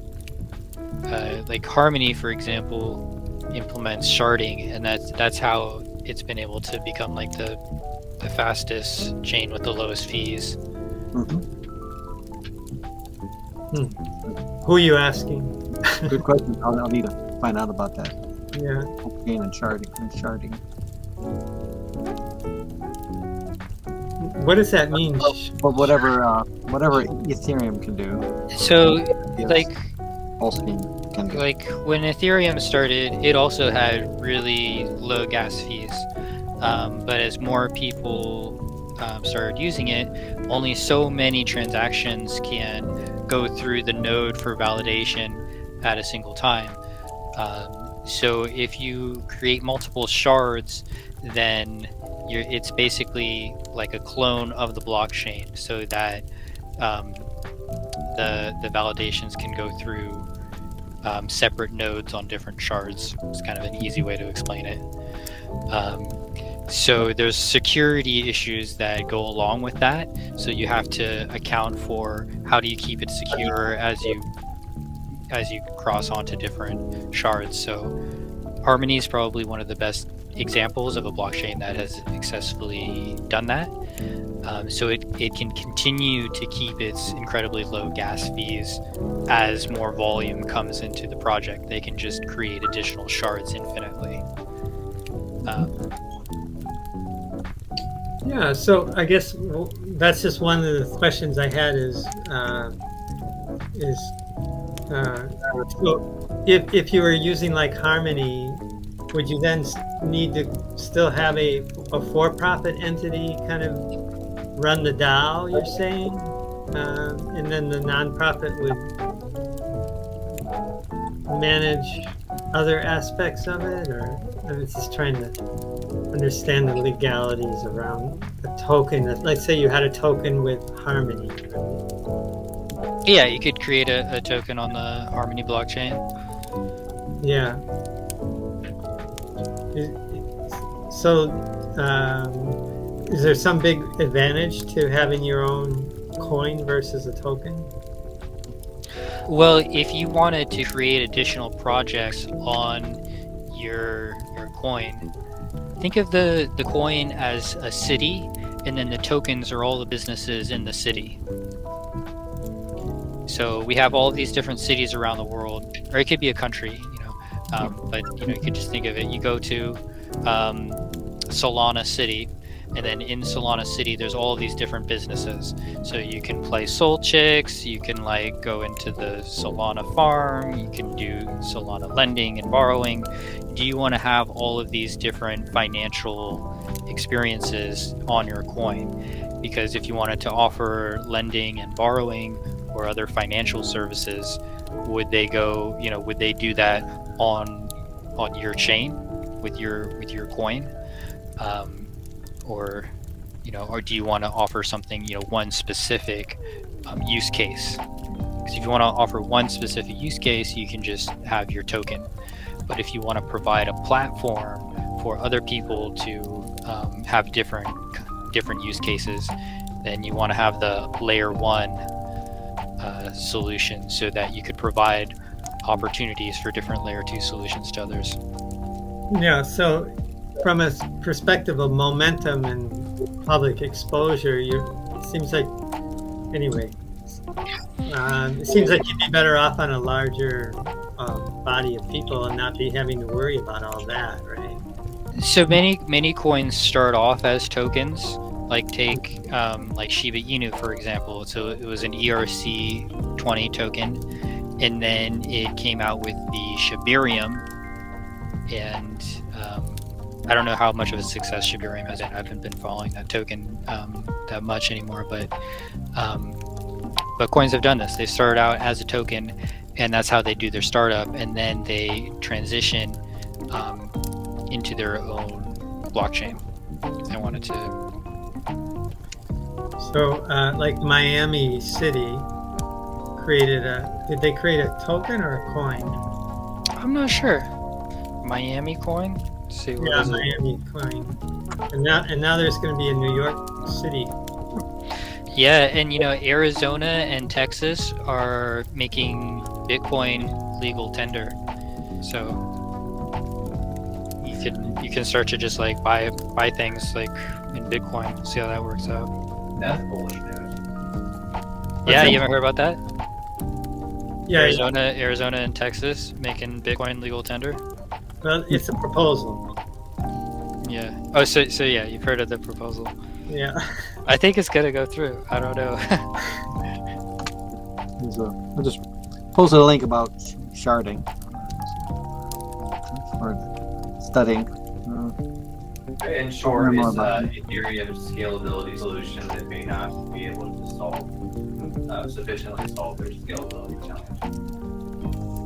Harmony, for example, implements sharding, and that's how it's been able to become like the fastest chain with the lowest fees. Who are you asking? Good question. I'll need to find out about that. Yeah. Blockchain and sharding. What does that mean? But whatever Ethereum can do. So yes, like Altcoin can do. like when Ethereum started, it also had really low gas fees, but as more people started using it, only so many transactions can go through the node for validation at a single time. So if you create multiple shards, then it's basically like a clone of the blockchain, so that the validations can go through separate nodes on different shards. It's kind of an easy way to explain it. So there's security issues that go along with that. So you have to account for how do you keep it secure as you cross onto different shards. So Harmony is probably one of the best examples of a blockchain that has successfully done that. So it can continue to keep its incredibly low gas fees as more volume comes into the project. They can just create additional shards infinitely. Yeah, so I guess that's just one of the questions I had is so if you were using like Harmony, would you then need to still have a for-profit entity kind of run the DAO, you're saying? And then the nonprofit would manage other aspects of it? Or I was just trying to understand the legalities around a token. Let's say you had a token with Harmony. Yeah, you could create a token on the Harmony blockchain. Yeah. So, is there some big advantage to having your own coin versus a token? Well, if you wanted to create additional projects on your coin, think of the coin as a city, and then the tokens are all the businesses in the city. So we have all of these different cities around the world, or it could be a country, but you could just think of it. You go to Solana City, and then in Solana City there's all of these different businesses. So you can play Soul Chicks, you can like go into the Solana farm, you can do Solana lending and borrowing. Do you want to have all of these different financial experiences on your coin? Because if you wanted to offer lending and borrowing or other financial services, would they do that on your chain with your coin, or do you want to offer something, one specific use case? Because if you want to offer one specific use case, you can just have your token. But if you want to provide a platform for other people to have different use cases, then you want to have the layer 1 solution, so that you could provide opportunities for different layer 2 solutions to others. Yeah, so from a perspective of momentum and public exposure, it seems like you'd be better off on a larger body of people and not be having to worry about all that, right? So many coins start off as tokens. Like take like Shiba Inu, for example. So it was an ERC20 token, and then it came out with the Shibarium, and I don't know how much of a success Shibarium has. I haven't been following that token that much anymore, but coins have done this. They started out as a token, and that's how they do their startup, and then they transition into their own blockchain. I wanted to. So, like Miami City did they create a token or a coin? I'm not sure. Miami coin. Let's see what Yeah, is it? Miami coin. And now there's going to be in New York City. Yeah, and Arizona and Texas are making Bitcoin legal tender. So you can start to just like buy things like in Bitcoin. See how that works out. That's bullish news. Yeah, you haven't heard about that? Yeah, Arizona and Texas making Bitcoin legal tender. well, it's a proposal. Yeah. Oh, so yeah, you've heard of the proposal. Yeah. I think it's gonna go through. I don't know. I just posted a link about sharding for studying. In short, more it's about Ethereum's scalability solution that may not be able to sufficiently solve their scalability challenge.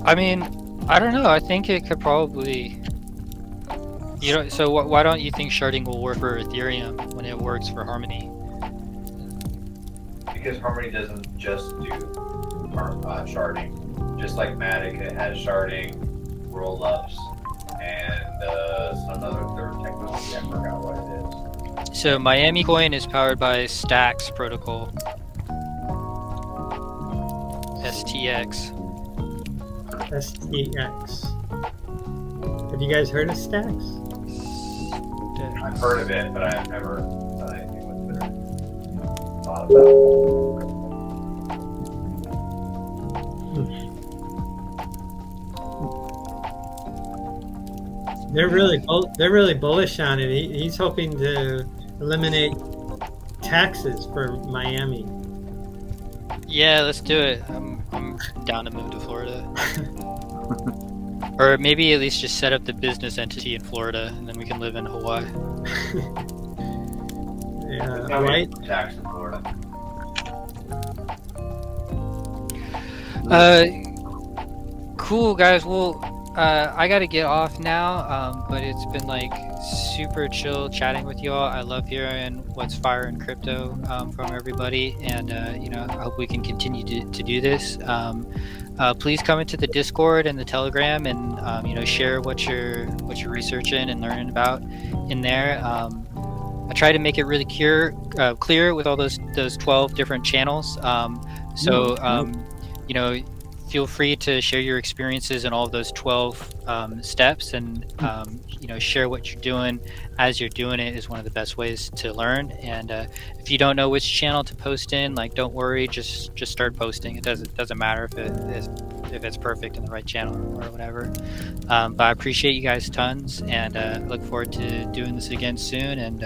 I mean, I don't know. I think it could probably. So why don't you think sharding will work for Ethereum when it works for Harmony? Because Harmony doesn't just do sharding. Just like Matic, it has sharding, roll-ups, and some other third technology. I forgot what it is. So Miami Coin is powered by Stacks protocol. STX. STX. Have you guys heard of Stacks? I've heard of it, but I've never done anything with it. Thought about They're really bullish on it. He's hoping to eliminate taxes for Miami. Yeah, let's do it. I'm down to move to Florida. Or maybe at least just set up the business entity in Florida, and then we can live in Hawaii. Yeah, no right? tax in Florida. Cool guys. Well, I gotta get off now. But it's been like super chill chatting with you all. I love hearing what's fire in crypto from everybody, and I hope we can continue to do this. Please come into the Discord and the Telegram, and share what you're researching and learning about in there. I try to make it really clear with all those 12 different channels. Feel free to share your experiences in all of those 12 steps, and share what you're doing as you're doing it is one of the best ways to learn. And if you don't know which channel to post in, don't worry, just start posting. It doesn't matter if it's perfect in the right channel or whatever. But I appreciate you guys tons, and look forward to doing this again soon. And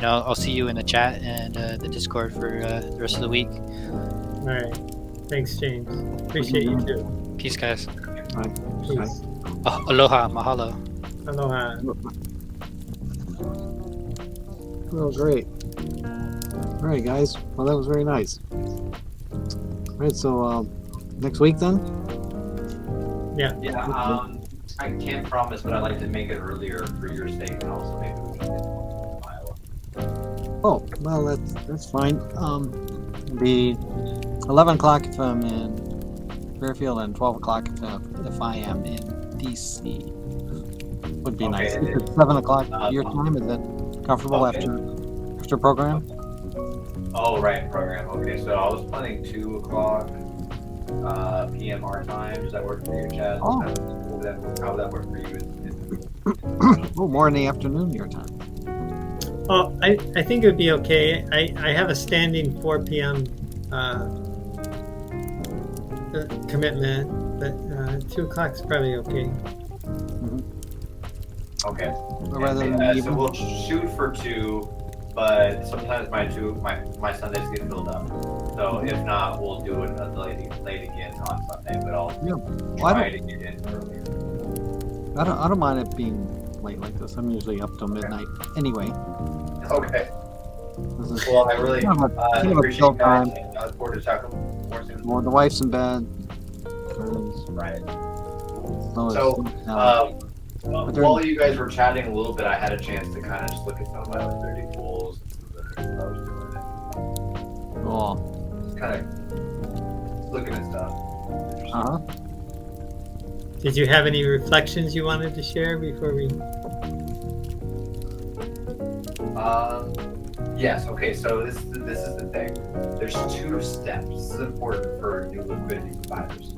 I'll see you in the chat and the Discord for the rest of the week. All right. Thanks, James. Appreciate you too. Peace, guys. Peace. Aloha, mahalo. Aloha. Oh, great. All right, guys. Well, that was very nice. All right, so next week then? Yeah. Yeah, I can't promise, but I'd like to make it earlier for your sake, and also maybe we can get to Iowa. Oh, well, that's fine. The 11 o'clock if I'm in Fairfield, and 12 o'clock if I am in DC. Would be nice. If it's 7 o'clock your time, is that comfortable after program? Oh, right, program. Okay, so I was planning 2 o'clock p.m. our time. Does that work for you, Chad? Oh. How would that work for you? Oh, more in the afternoon your time. Oh, I think it would be okay. I have a standing 4 p.m. Commitment, but 2 o'clock is probably okay. Okay. So we'll shoot for 2, but sometimes my Sundays get filled up. So if not, we'll do it late again on Sunday. But I'll try to get in earlier. I don't mind it being late like this. I'm usually up till midnight anyway. Okay. Well, I really appreciate that. I look forward to talking more soon. Well, the wife's in bed. Right. So, while you guys were chatting a little bit, I had a chance to kind of just look at some of my liquidity pools and some of the things I was doing. Cool. Just kind of looking at stuff. Uh-huh. Did you have any reflections you wanted to share before we? Yes. Okay. So this is the thing. There's 2 steps. This is important for new liquidity providers.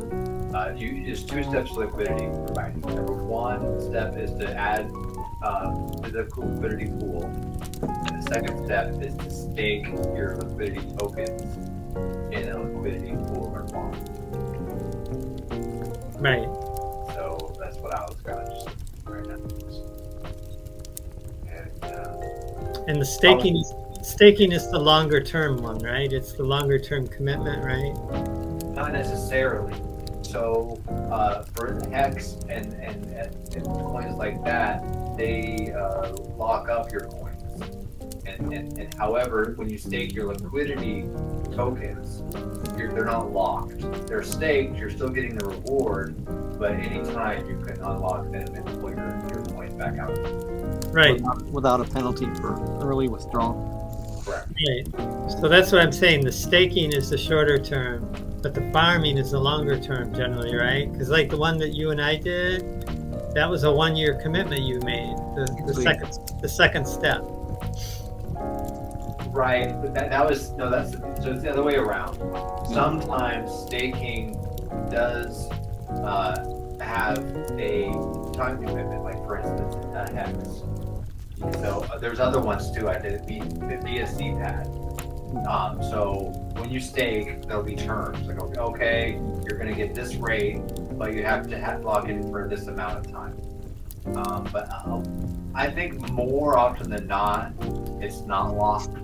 There's 2 steps to liquidity providing. Number 1 step is to add to the liquidity pool, and the second step is to stake your liquidity tokens in a liquidity pool or farm. Right. So that's what I was kind of just right now. And the staking is the longer term one, right? It's the longer term commitment, right? Not necessarily. So for Hex and coins like that, they lock up your coins. And however, when you stake your liquidity tokens, they're not locked. They're staked. You're still getting the reward, but anytime you can unlock them and pull your coins back out. Right. Without a penalty for early withdrawal. Correct. Right. So that's what I'm saying. The staking is the shorter term, but the farming is the longer term generally, right? Because like the one that you and I did, that was a 1-year commitment you made. The second step. Right, but that's so it's the other way around. Sometimes staking does have a time commitment, like for instance, Hex. So there's other ones too. I did it via CPAD. So when you stake, there'll be terms. Like, okay, you're going to get this rate, but you have to log in for this amount of time. But I think more often than not, it's not locked.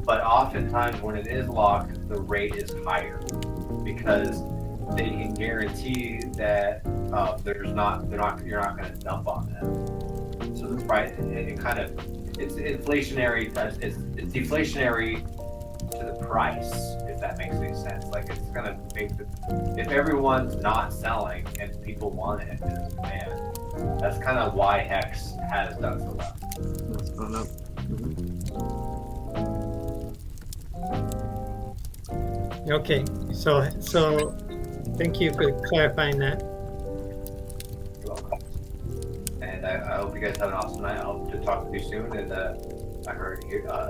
But oftentimes when it is locked, the rate is higher because they can guarantee that you're not going to dump on them. So the price, it's inflationary. It's deflationary to the price, if that makes any sense. Like it's going to make if everyone's not selling and people want it, and there's demand. That's kind of why Hex has done so well. That's gone up. Okay. So thank you for clarifying that. You're welcome. And I hope you guys have an awesome night. I hope to talk with you soon. And I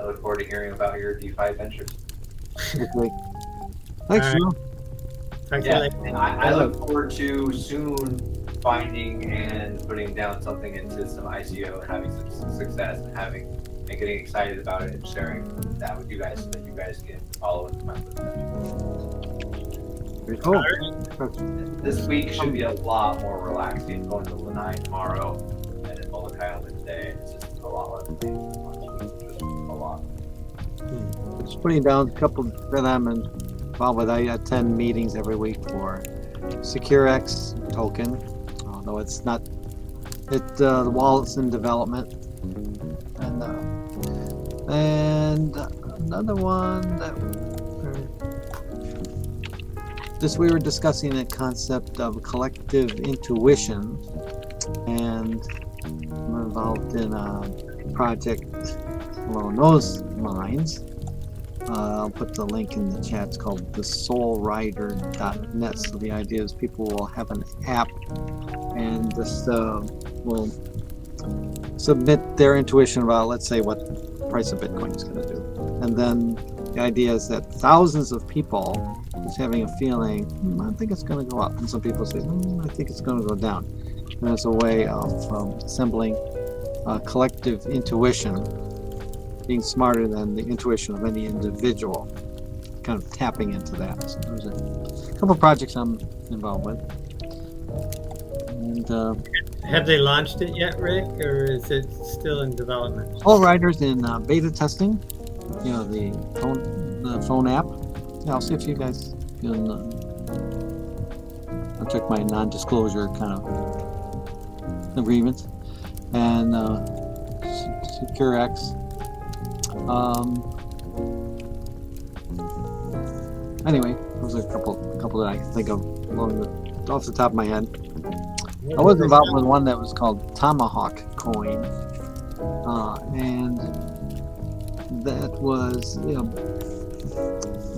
look forward to hearing about your DeFi adventures. Okay. Thanks, All Joe. Talk to you later. And I look forward to soon finding and putting down something into some ICO and having some success and getting excited about it and sharing that with you guys so that you guys can follow into my footsteps. Very cool. This week should be a lot more relaxing. Going to Lanai tomorrow and then Molokai on Wednesday. It's just a lot less things. Just a lot. Just putting down a couple for them, and probably I attend meetings every week for SecureX token, although it's not. The wallet's in development, and another one that we were discussing the concept of collective intuition, and I'm involved in a project along those lines. I'll put the link in the chat. It's called thesoulrider.net. So the idea is people will have an app and just will submit their intuition about, let's say, what the price of Bitcoin is going to do. And then the idea is that thousands of people is having a feeling, I think it's going to go up. And some people say, I think it's going to go down. And it's a way of assembling collective intuition, being smarter than the intuition of any individual, kind of tapping into that. So there's a couple of projects I'm involved with. And have they launched it yet, Rick, or is it still in development? all riders in beta testing, the phone app. Yeah, I'll see if you guys can I'll check my non-disclosure kind of agreement. And SecureX. Anyway, those are a couple that I can think of off the top of my head. I was involved with one that was called Tomahawk Coin, and that was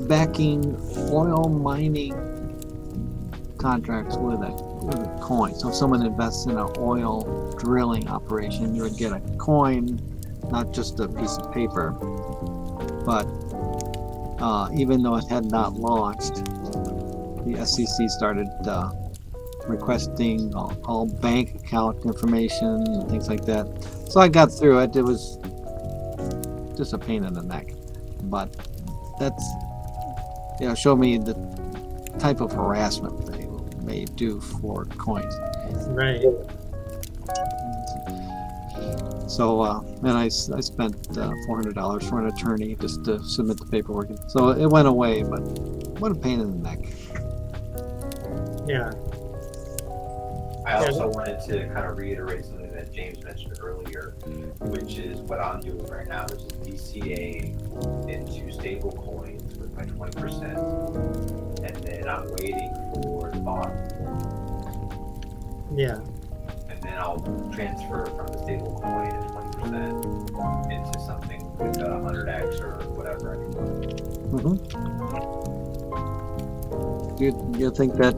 backing oil mining contracts with a coin. So if someone invests in an oil drilling operation, you would get a coin, not just a piece of paper. But even though it had not launched, the SEC started requesting all bank account information and things like that. So I got through it. It was just a pain in the neck, but that's show me the type of harassment they may do for coins. Right. So and I spent $400 for an attorney just to submit the paperwork. So it went away, but what a pain in the neck. Yeah. I also wanted to kind of reiterate something that James mentioned earlier, which is what I'm doing right now, which is DCA into stable coins with my 20%, and then I'm waiting for the bond. Yeah. And then I'll transfer from the stable coin at 20% into something with 100x or whatever I can do. Do you think that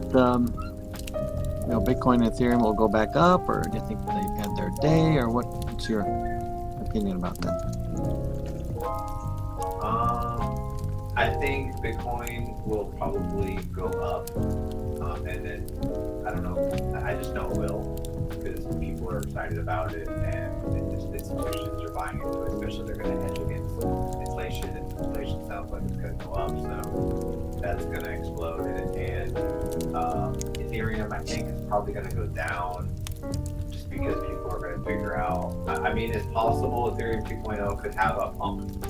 Bitcoin and Ethereum will go back up, or do you think they've had their day, or what's your opinion about that? I think Bitcoin will probably go up, and then I don't know. I just know it will, because people are excited about it, and institutions are buying into it. Especially they're going to hedge against inflation, and inflation sounds like it's going to go up, so that's going to explode. And Ethereum, I think, is probably going to go down, just because people are going to figure out. I mean, it's possible Ethereum 2.0 could have a pump,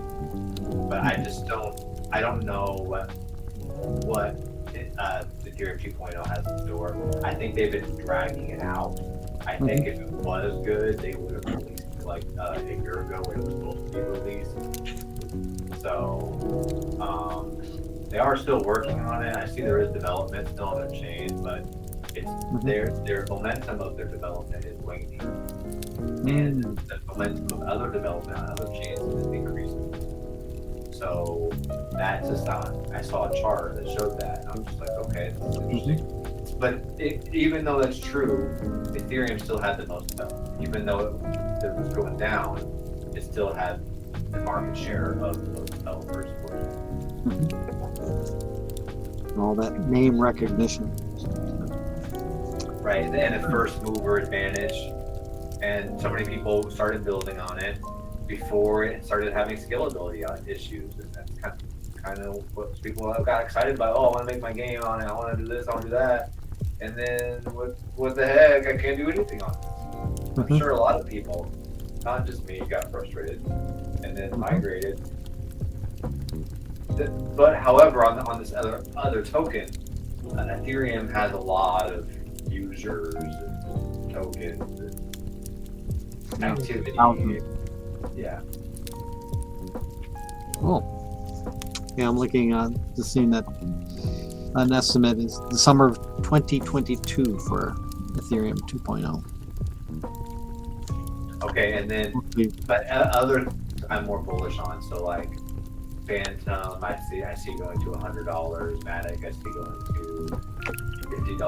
but I just don't. I don't know what Ethereum 2.0 has in store. I think they've been dragging it out. I think if it was good, they would have released it like a year ago when it was supposed to be released. So they are still working on it. I see there is development still on their chain, but it's their momentum of their development is waning, and the momentum of other development on other chains is increasing. So that's a sign. I saw a chart that showed that, and I'm just like, okay, this is interesting. But even though that's true, Ethereum still had the most development. Even though it was going down, it still had the market share of those developers. All that name recognition. Right, and a first mover advantage, and so many people started building on it before it started having scalability issues, and that's kind of what people got excited about. Oh, I want to make my game on it. I want to do this. I want to do that. And then what the heck? I can't do anything on it. I'm sure a lot of people, not just me, got frustrated and then migrated. But however, on this other token, Ethereum has a lot of users and tokens and activity. Yeah. Cool. Yeah, I'm looking on to seeing that an estimate is the summer of 2022 for Ethereum 2.0. Okay, and then but other I'm more bullish on. So like Phantom, I see going to $100. Matic, I see going to $50.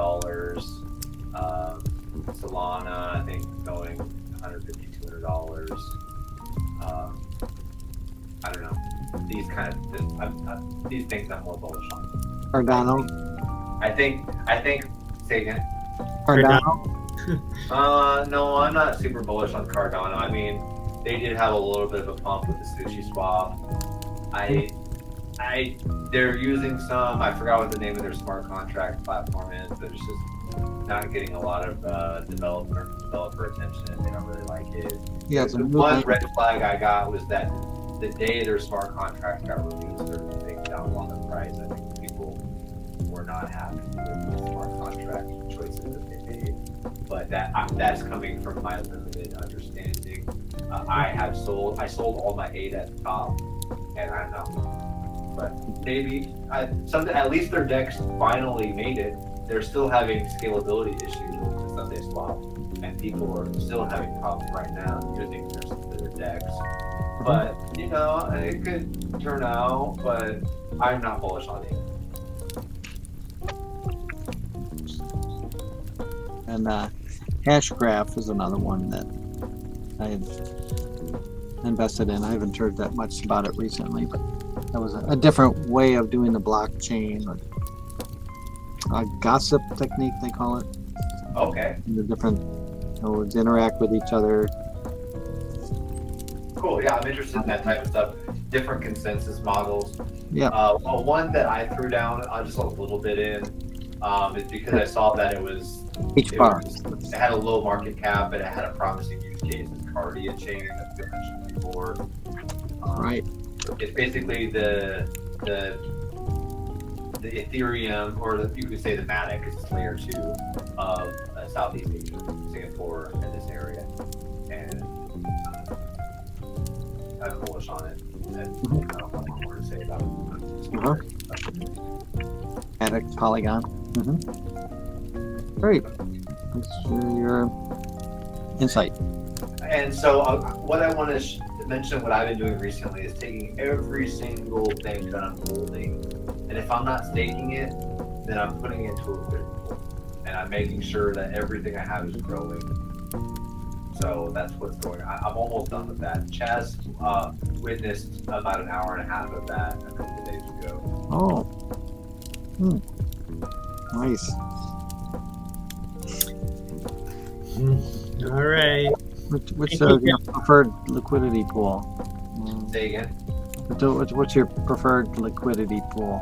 Solana, I think going $150, $200. I don't know. These these things I'm more bullish on. Cardano. I think. Say again. Cardano. No, I'm not super bullish on Cardano. I mean, they did have a little bit of a pump with the sushi swap. They're using some. I forgot what the name of their smart contract platform is, but it's just not getting a lot of developer attention. They don't really like it. Yeah, the one red flag I got was that the day their smart contract got released, there was a big downfall in price. I think people were not happy with the smart contract choices that they made. But that's coming from my limited understanding. I sold all my 8 at the top, and I don't know. But maybe at least their DEX finally made it. They're still having scalability issues with the Sunday swap, and people are still having problems right now using their DEX. But it could turn out. But I'm not bullish on it. And Hashgraph is another one that I've invested in. I haven't heard that much about it recently, but that was a different way of doing the blockchain, or gossip technique they call it. Okay. The different nodes interact with each other. Cool. Yeah, I'm interested in that type of stuff. Different consensus models. Yeah. One that I threw down, just a little bit in, is because I saw that it had a low market cap, and it had a promising use case as Cardia chain that's been mentioned before. Right. It's basically the Ethereum, or you could say the Matic, is layer 2 of Southeast Asia, Singapore, and this area. And I'm bullish on it. And I don't have much more to say about it. Addict Polygon. Great. Thanks for your insight. And so what I want to mention, what I've been doing recently, is taking every single thing that I'm holding, and if I'm not staking it, then I'm putting it into a liquidity pool, and I'm making sure that everything I have is growing. So that's what's going on. I'm almost done with that. Chaz witnessed about an hour and a half of that a couple of days ago. Oh. Nice. All right. What's your preferred liquidity pool? Say again? What's your preferred liquidity pool?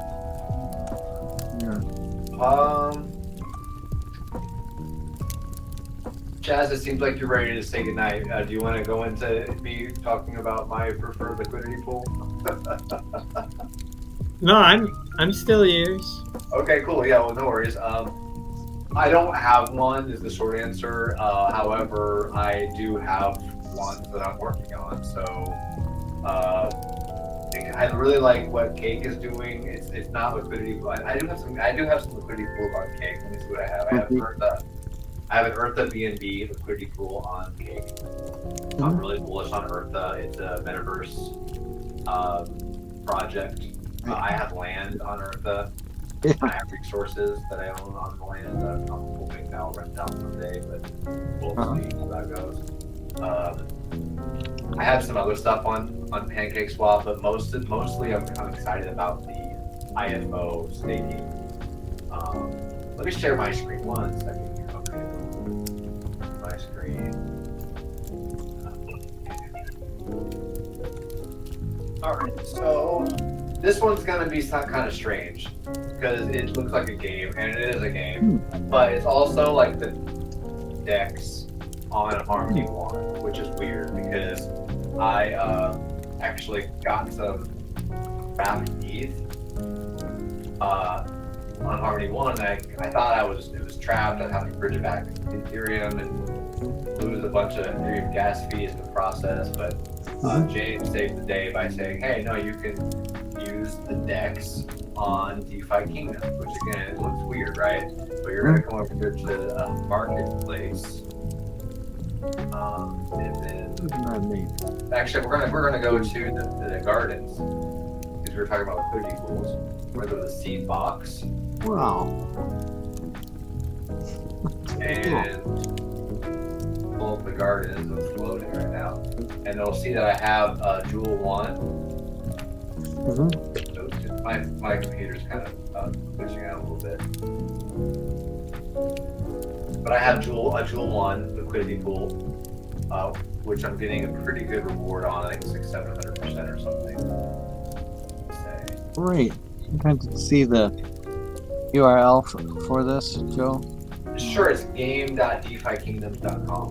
Chaz, it seems like you're ready to say goodnight. Do you want to go into me talking about my preferred liquidity pool? No, I'm still yours. Okay, cool. Yeah, well, no worries. I don't have one is the short answer. However, I do have ones that I'm working on. So I really like what Cake is doing. It's not liquidity. I do have some liquidity pools on Cake. Let me see what I have. I have an Eartha BNB liquidity pool on Cake. I'm really bullish on Eartha. It's a metaverse project. I have land on Eartha. I have resources that I own on the land that I'm hoping that I'll rent out someday, but we'll see how that goes. I have some other stuff on PancakeSwap, but mostly I'm excited about the IFO staking. Let me share my screen 1 second here. Okay, my screen. All right, so this one's gonna be kind of strange because it looks like a game, and it is a game, but it's also like the DEX on Harmony 1, which is weird because I actually got some wrapped ETH on Harmony 1, and I thought it was trapped. I'd have to bridge it back to Ethereum and lose a bunch of Ethereum gas fees in the process, but James saved the day by saying, hey, no, you can use the DEX on DeFi Kingdom, which again, it looks weird, right? But you're going to come over here to the marketplace, and then actually we're gonna go to the gardens because we were talking about liquidity pools. We're going to the seed box. Wow. And pull up the gardens. It's loading right now, and they'll see that I have Jewel 1. My computer's kind of glitching out a little bit, but I have Jewel 1 liquidity pool, which I'm getting a pretty good reward on. I think it's like 700% or something. Great. I'm trying to see the URL for this, Joe. Sure, it's game.defykingdoms.com.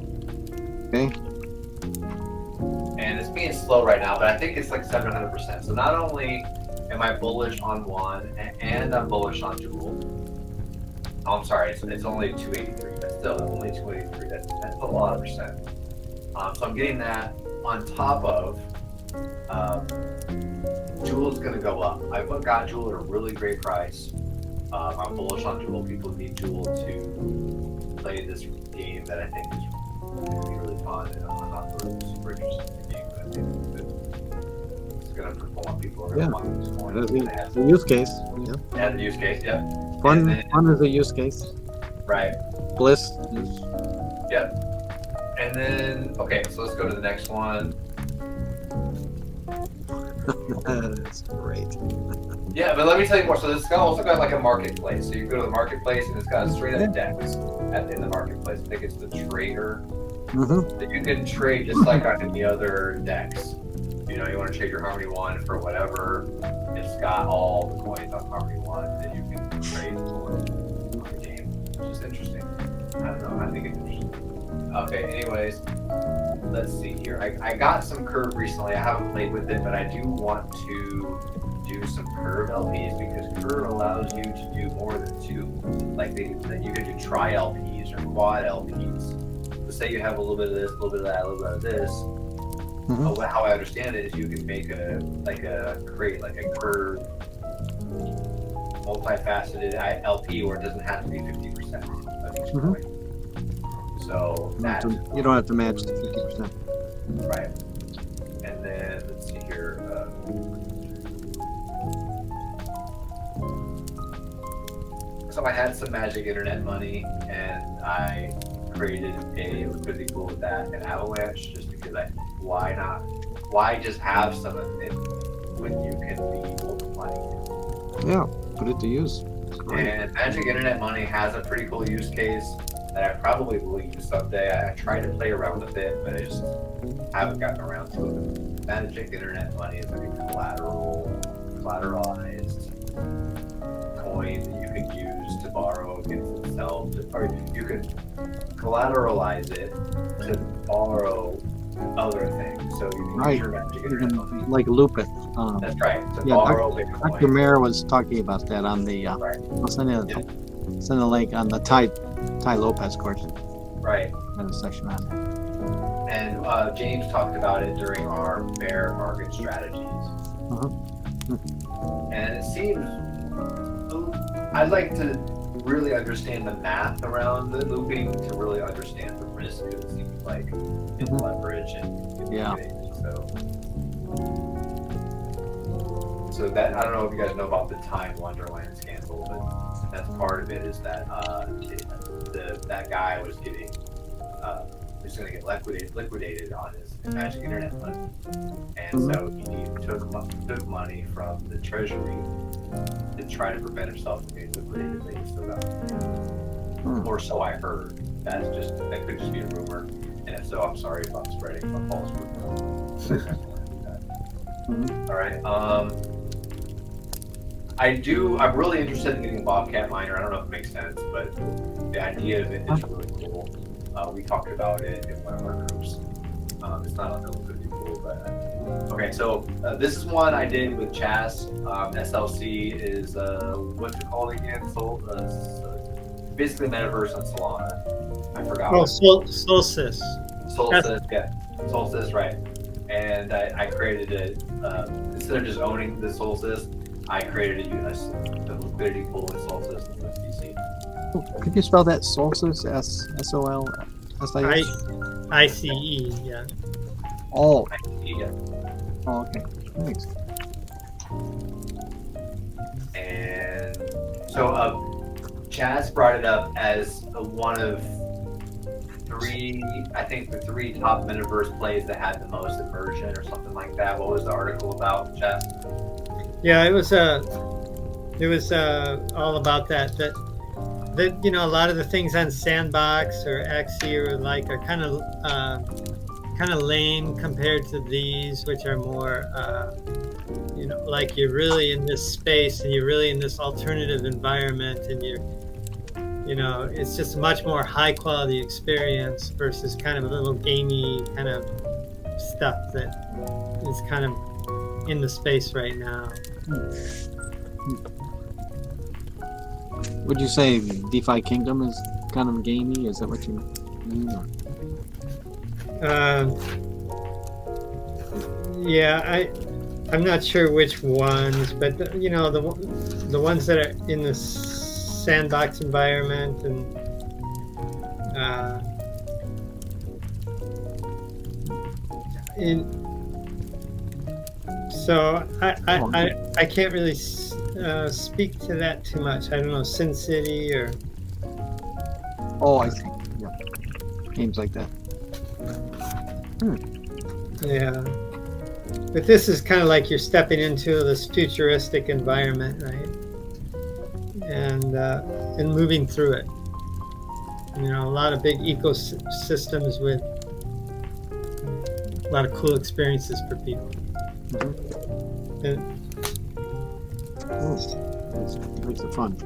Okay. And it's being slow right now, but I think it's like 700%. So not only am I bullish on 1, and I'm bullish on Jewel. Oh, I'm sorry, it's only 283, but still, only 283. That's a lot of percent. So I'm getting that on top of Jewel's going to go up. I got Jewel at a really great price. I'm bullish on Jewel. People need Jewel to play this game that I think is going to be really fun. And I'm not really super interested in the game, but I think it's going to perform. People are going to want this coin. The use case. Yeah, the use case, yeah. Fun is a use case. Right. Bliss is Yep. And then, okay, so let's go to the next one. that's great. Yeah, but let me tell you more. So this also got like a marketplace. So you go to the marketplace and it's got a straight up DEX in the marketplace. I think it's the trader. Mm-hmm. That you can trade just like on any other DEX. You know, you want to trade your Harmony 1 for whatever. It's got all the coins on Harmony 1 that you can trade for the game, which is interesting. I don't know. I think it's interesting. Okay, anyways, let's see here. I got some curve recently. I haven't played with it, but I do want to do some curve LPs because curve allows you to do more than two. Like that you can do tri LPs or quad LPs. So say you have a little bit of this, a little bit of that, a little bit of this. Mm-hmm. How I understand it is you can make create a curve multifaceted LP where it doesn't have to be 50% of each coin. So that You don't have to match the 50%. right. And then let's see here. So I had some magic internet money, and I created a liquidity pool with that and Avalanche, just because why not? Why just have some of it when you can be multiplying it? Yeah, put it to use. And magic internet money has a pretty cool use case that I probably will use someday. I tried to play around with it, but I just haven't gotten around to it. Magic internet money is like a collateralized coin that you can use to borrow against itself, or you can collateralize it to borrow other things. So you can use your magic You internet money. can like loop it. That's right. To yeah, borrow Dr. Bitcoin. Mayer was talking about that on the. Right. I'll send a link on the Tai Lopez course. Right. There's a section on that. And James talked about it during our bear market strategies. And it seems I'd like to really understand the math around the looping to really understand the risk. It seems like in leverage and so that I don't know if you guys know about the Time Wonderland scandal, but that's part of it. Is that that guy was getting was going to get liquidated on his magic internet money, and so he took money from the treasury to try to prevent himself from getting liquidated. But he still got liquidated, or so I heard. That could just be a rumor, and if so, I'm sorry if I'm spreading a false rumor. All right. I'm really interested in getting a Bobcat miner. I don't know if it makes sense, but the idea of it is really cool. We talked about it in one of our groups. It's not on the liquidity pool, but okay. So this is one I did with Chas. SLC is what's it called again? Basically Metaverse on Solana. I forgot. Oh, Solstice. Solstice, yeah. Solstice, right. And I created instead of just owning the Solstice, I created a liquidity pool with Solstice and USDC. Could you spell that Solstice? SOLSIS? ICE, yeah. Oh. Yeah. Oh, okay. Thanks. And so Chaz brought it up as one of the three top metaverse plays that had the most immersion or something like that. What was the article about, Chaz? Yeah, it was all about that a lot of the things on Sandbox or Axie or like are kind of lame compared to these, which are more like you're really in this space and you're really in this alternative environment, and it's just a much more high quality experience versus kind of a little gamey kind of stuff that is kind of in the space right now. Would you say DeFi Kingdom is kind of gamey? Is that what you mean? Yeah, I'm not sure which ones, but the ones that are in the Sandbox environment and so I can't really speak to that too much. I don't know, Sin City or Oh, I see. Yeah. Games like that. Yeah. But this is kind of like you're stepping into this futuristic environment, right? And moving through it. You know, a lot of big ecosystems with a lot of cool experiences for people. And, Makes it fun.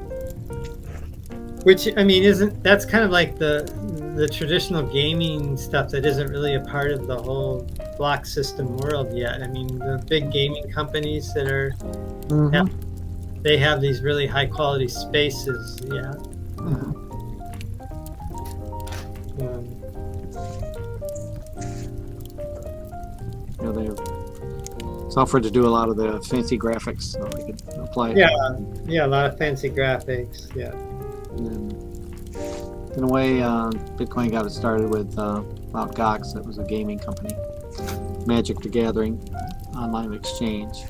which, I mean, that's kind of like the traditional gaming stuff that isn't really a part of the whole block system world yet. I mean, the big gaming companies that are, they have these really high quality spaces. Yeah. You know, they have software to do a lot of the fancy graphics, so they could apply it. Yeah, a lot of fancy graphics. Yeah. And in a way, Bitcoin got it started with Mt. Gox. That was a gaming company. Magic the Gathering online exchange.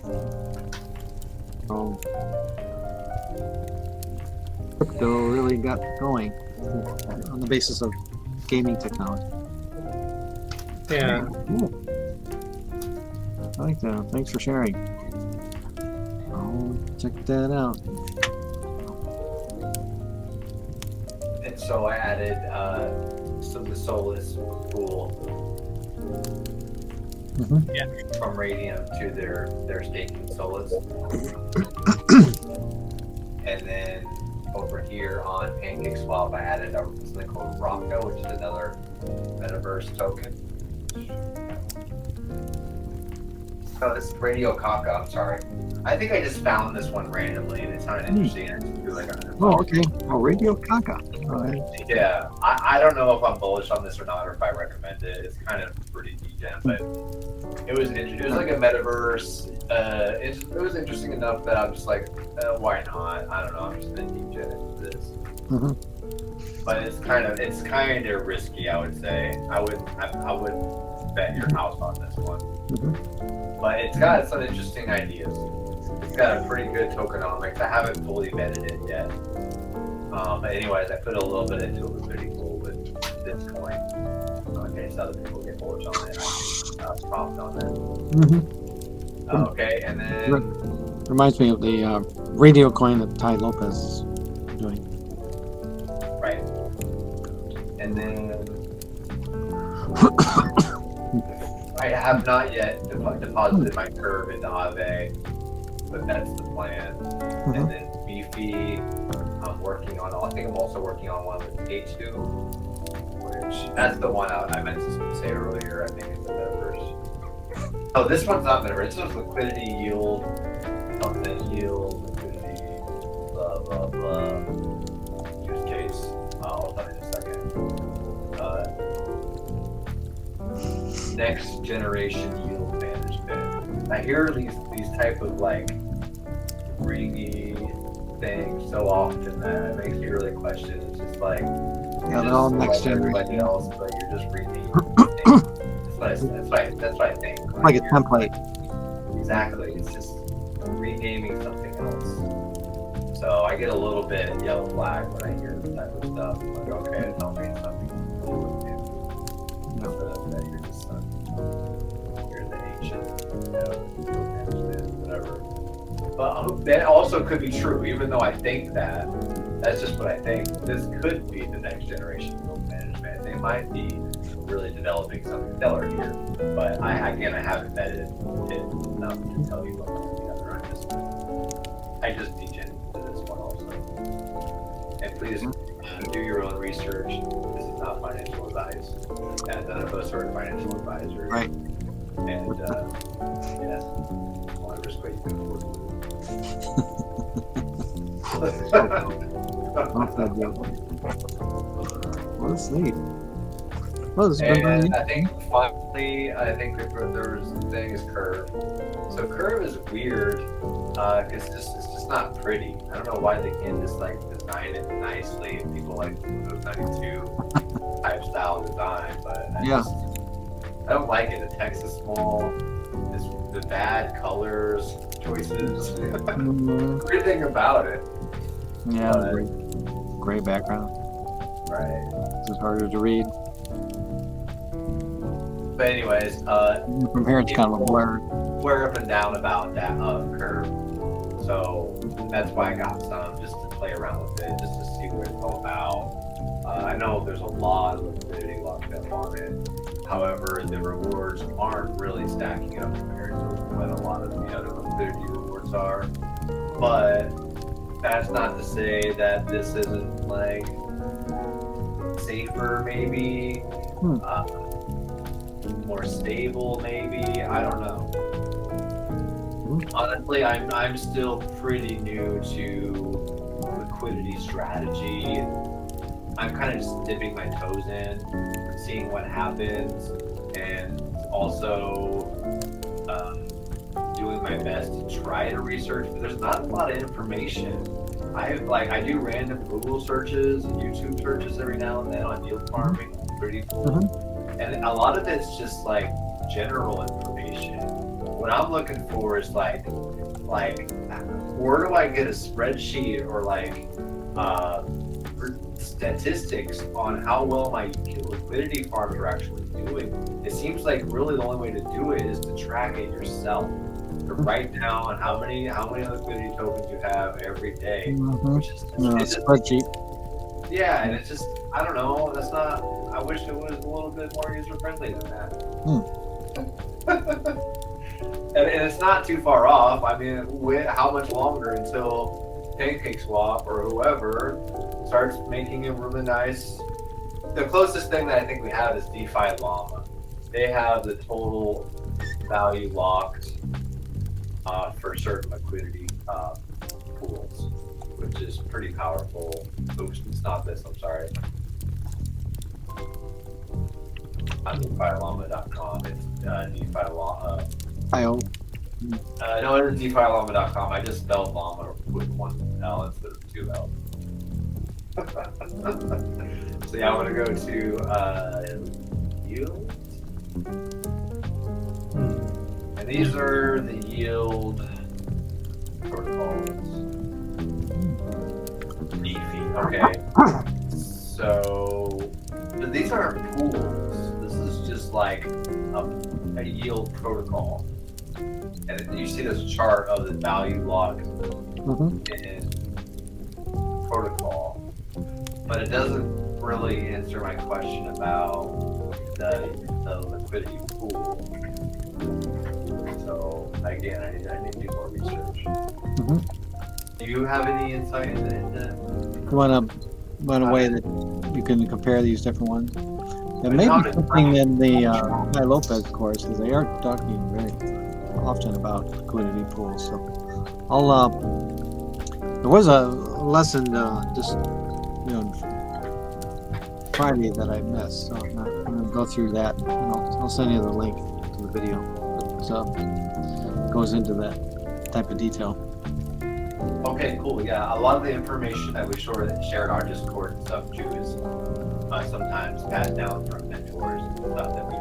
So crypto really got going on the basis of gaming technology. Yeah. Cool. I like that. Thanks for sharing. I'll check that out. And so I added some of the Solus pool from Radium to their staking Solus. And then over here on PancakeSwap, I added something called RoadtoRoota, which is another metaverse token. Oh, this is Radio Kaka, I'm sorry. I think I just found this one randomly and it sounded interesting. I just do like Oh, okay. Oh, Radio Kaka. All right. Yeah, I don't know if I'm bullish on this or not, or if I recommend it. It's kind of pretty degen, but it was interesting. It was like a metaverse. It was interesting enough that I'm just like, why not? I don't know. I'm just gonna degen into this. But it's kind of risky, I would say. I would bet your house on this one. But it's got some interesting ideas. It's got a pretty good tokenomics. I haven't fully vetted it yet. But anyways, I put a little bit into it with pretty cool with this coin. In case other people get bullish on it, I can prompt on that. Okay, and then reminds me of the radio coin that Tai Lopez is doing. Right. And then I have not yet deposited my curve into Aave, but that's the plan. And then Beefy, I'm working on. I think I'm also working on one with A2, which that's the one I meant to say earlier. I think it's the metaverse. Oh, this one's not metaverse. This one's liquidity yield, something yield, liquidity, blah blah blah. Use case. I'll tell you in a second. Next generation yield management. I hear these type of like dreamy things so often that it makes me really question. It's just like they're all next generation. Everybody else, but you're just renaming things. That's what I think. Like a template. Exactly. It's just renaming something else. So I get a little bit yellow flag when I hear this type of stuff. I'm like, okay, tell me something. That you're just you're the ancient, whatever. But that also could be true, even though I think that. That's just what I think. This could be the next generation of management. They might be really developing something stellar here. But I haven't vetted it enough to tell you what comes together. I just degen into this one also. And please do your own research. This is not financial advice. And none of us are financial advisors. Right. And yes, only risk what you can afford. Well, that's neat. Well, this has been very And neat. I think finally, there's the thing is Curve. So Curve is weird because it's just not pretty. I don't know why they can't just like design it nicely. People like those 92 type style design, but I don't like it. The text is small. The bad colors choices. Everything about it. Yeah, gray background. Right. makes it harder to read. But anyways, From here, it's kind of a blur. we're up and down about that curve. So that's why I got some, just to play around with it, just to see what it's all about. I know there's a lot of liquidity locked up on it. However, the rewards aren't really stacking up compared to what a lot of the other liquidity rewards are. But that's not to say that this isn't like safer, maybe, more stable, maybe. I don't know. Honestly, I'm still pretty new to liquidity strategy. I'm kind of just dipping my toes in, seeing what happens, and also doing my best to try to research. But there's not a lot of information. I do random Google searches and YouTube searches every now and then on yield farming, pretty cool. And a lot of it's just like general information. What I'm looking for is like where do I get a spreadsheet or like statistics on how well my liquidity farms are actually doing? It seems like really the only way to do it is to track it yourself. To write down how many liquidity tokens you have every day, which is spreadsheet. Yeah, and it's just, I don't know. That's not. I wish it was a little bit more user friendly than that. And it's not too far off. I mean, how much longer until PancakeSwap or whoever starts making a really nice? The closest thing that I think we have is DeFi Llama. They have the total value locked for certain liquidity pools, which is pretty powerful. Oops, it's not this. I'm sorry. Not DeFiLlama.com. It's DeFi Llama. IO. No, it is DeFiLlama.com. I just spelled llama with one L instead of two L. So yeah, I'm gonna go to yield. And these are the yield protocols. DeFi. Okay. So these aren't pools. This is just like a yield protocol. And you see this chart of the value locked in protocol. But it doesn't really answer my question about the liquidity pool. So again, I need to do more research. Do you have any insight into that? You want a way that you can compare these different ones? There may be something in the Tai Lopez course, because they are talking very often about liquidity pools. So I'll. There was a lesson just Friday that I missed, so I'm going to go through that. I'll send you the link to the video. It goes into that type of detail. Okay, cool. Yeah, a lot of the information that we share in our Discord and stuff too is sometimes passed down from mentors and stuff that we,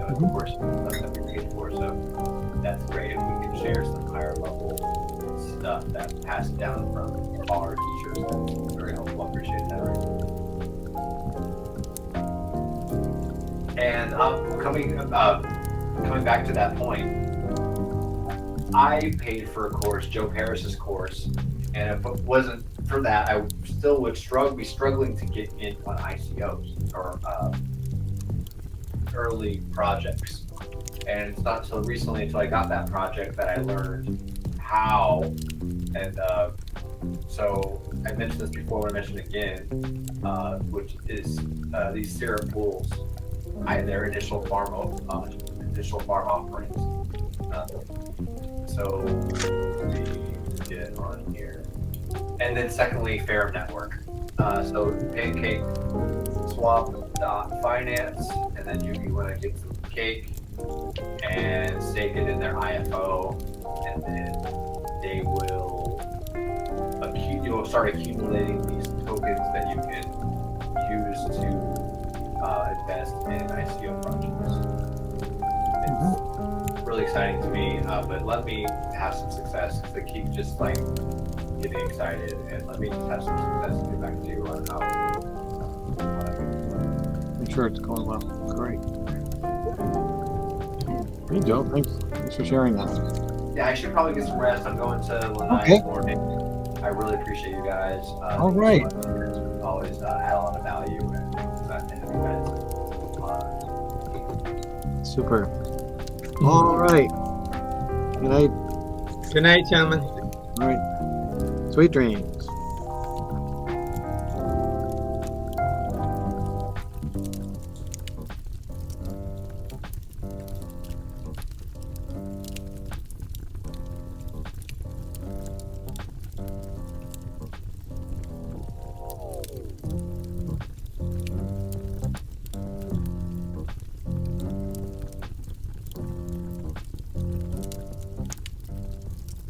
of course, stuff that we paid for. So that's great if we can share some higher level stuff that's passed down from our teachers. That's very helpful. I appreciate that. And coming back to that point, I paid for a course, Joe Parys's course, and if it wasn't for that, I still would be struggling to get in on ICOs or early projects. And it's not until recently, until I got that project, that I learned how. And so I mentioned this before, when I mentioned it again, which is these syrup pools. Their initial farm offerings. So we get on here, and then secondly, Fair Network. So PancakeSwap.finance, and then you want to get some cake and stake it in their IFO, and then they will you'll start accumulating these tokens that you can use to invest in ICO projects. It's really exciting to me, but let me have some success, because they keep just like getting excited, and let me just have some success and get back to you on how. I'm sure it's going well. Great. Hey, Joe. Thanks for sharing that. Yeah, I should probably get some rest. I'm going to Lanai Okay. in the morning. I really appreciate you guys. All right. Always add a lot of value and Super. All right. Good night. Good night, gentlemen. All right. Sweet dreams.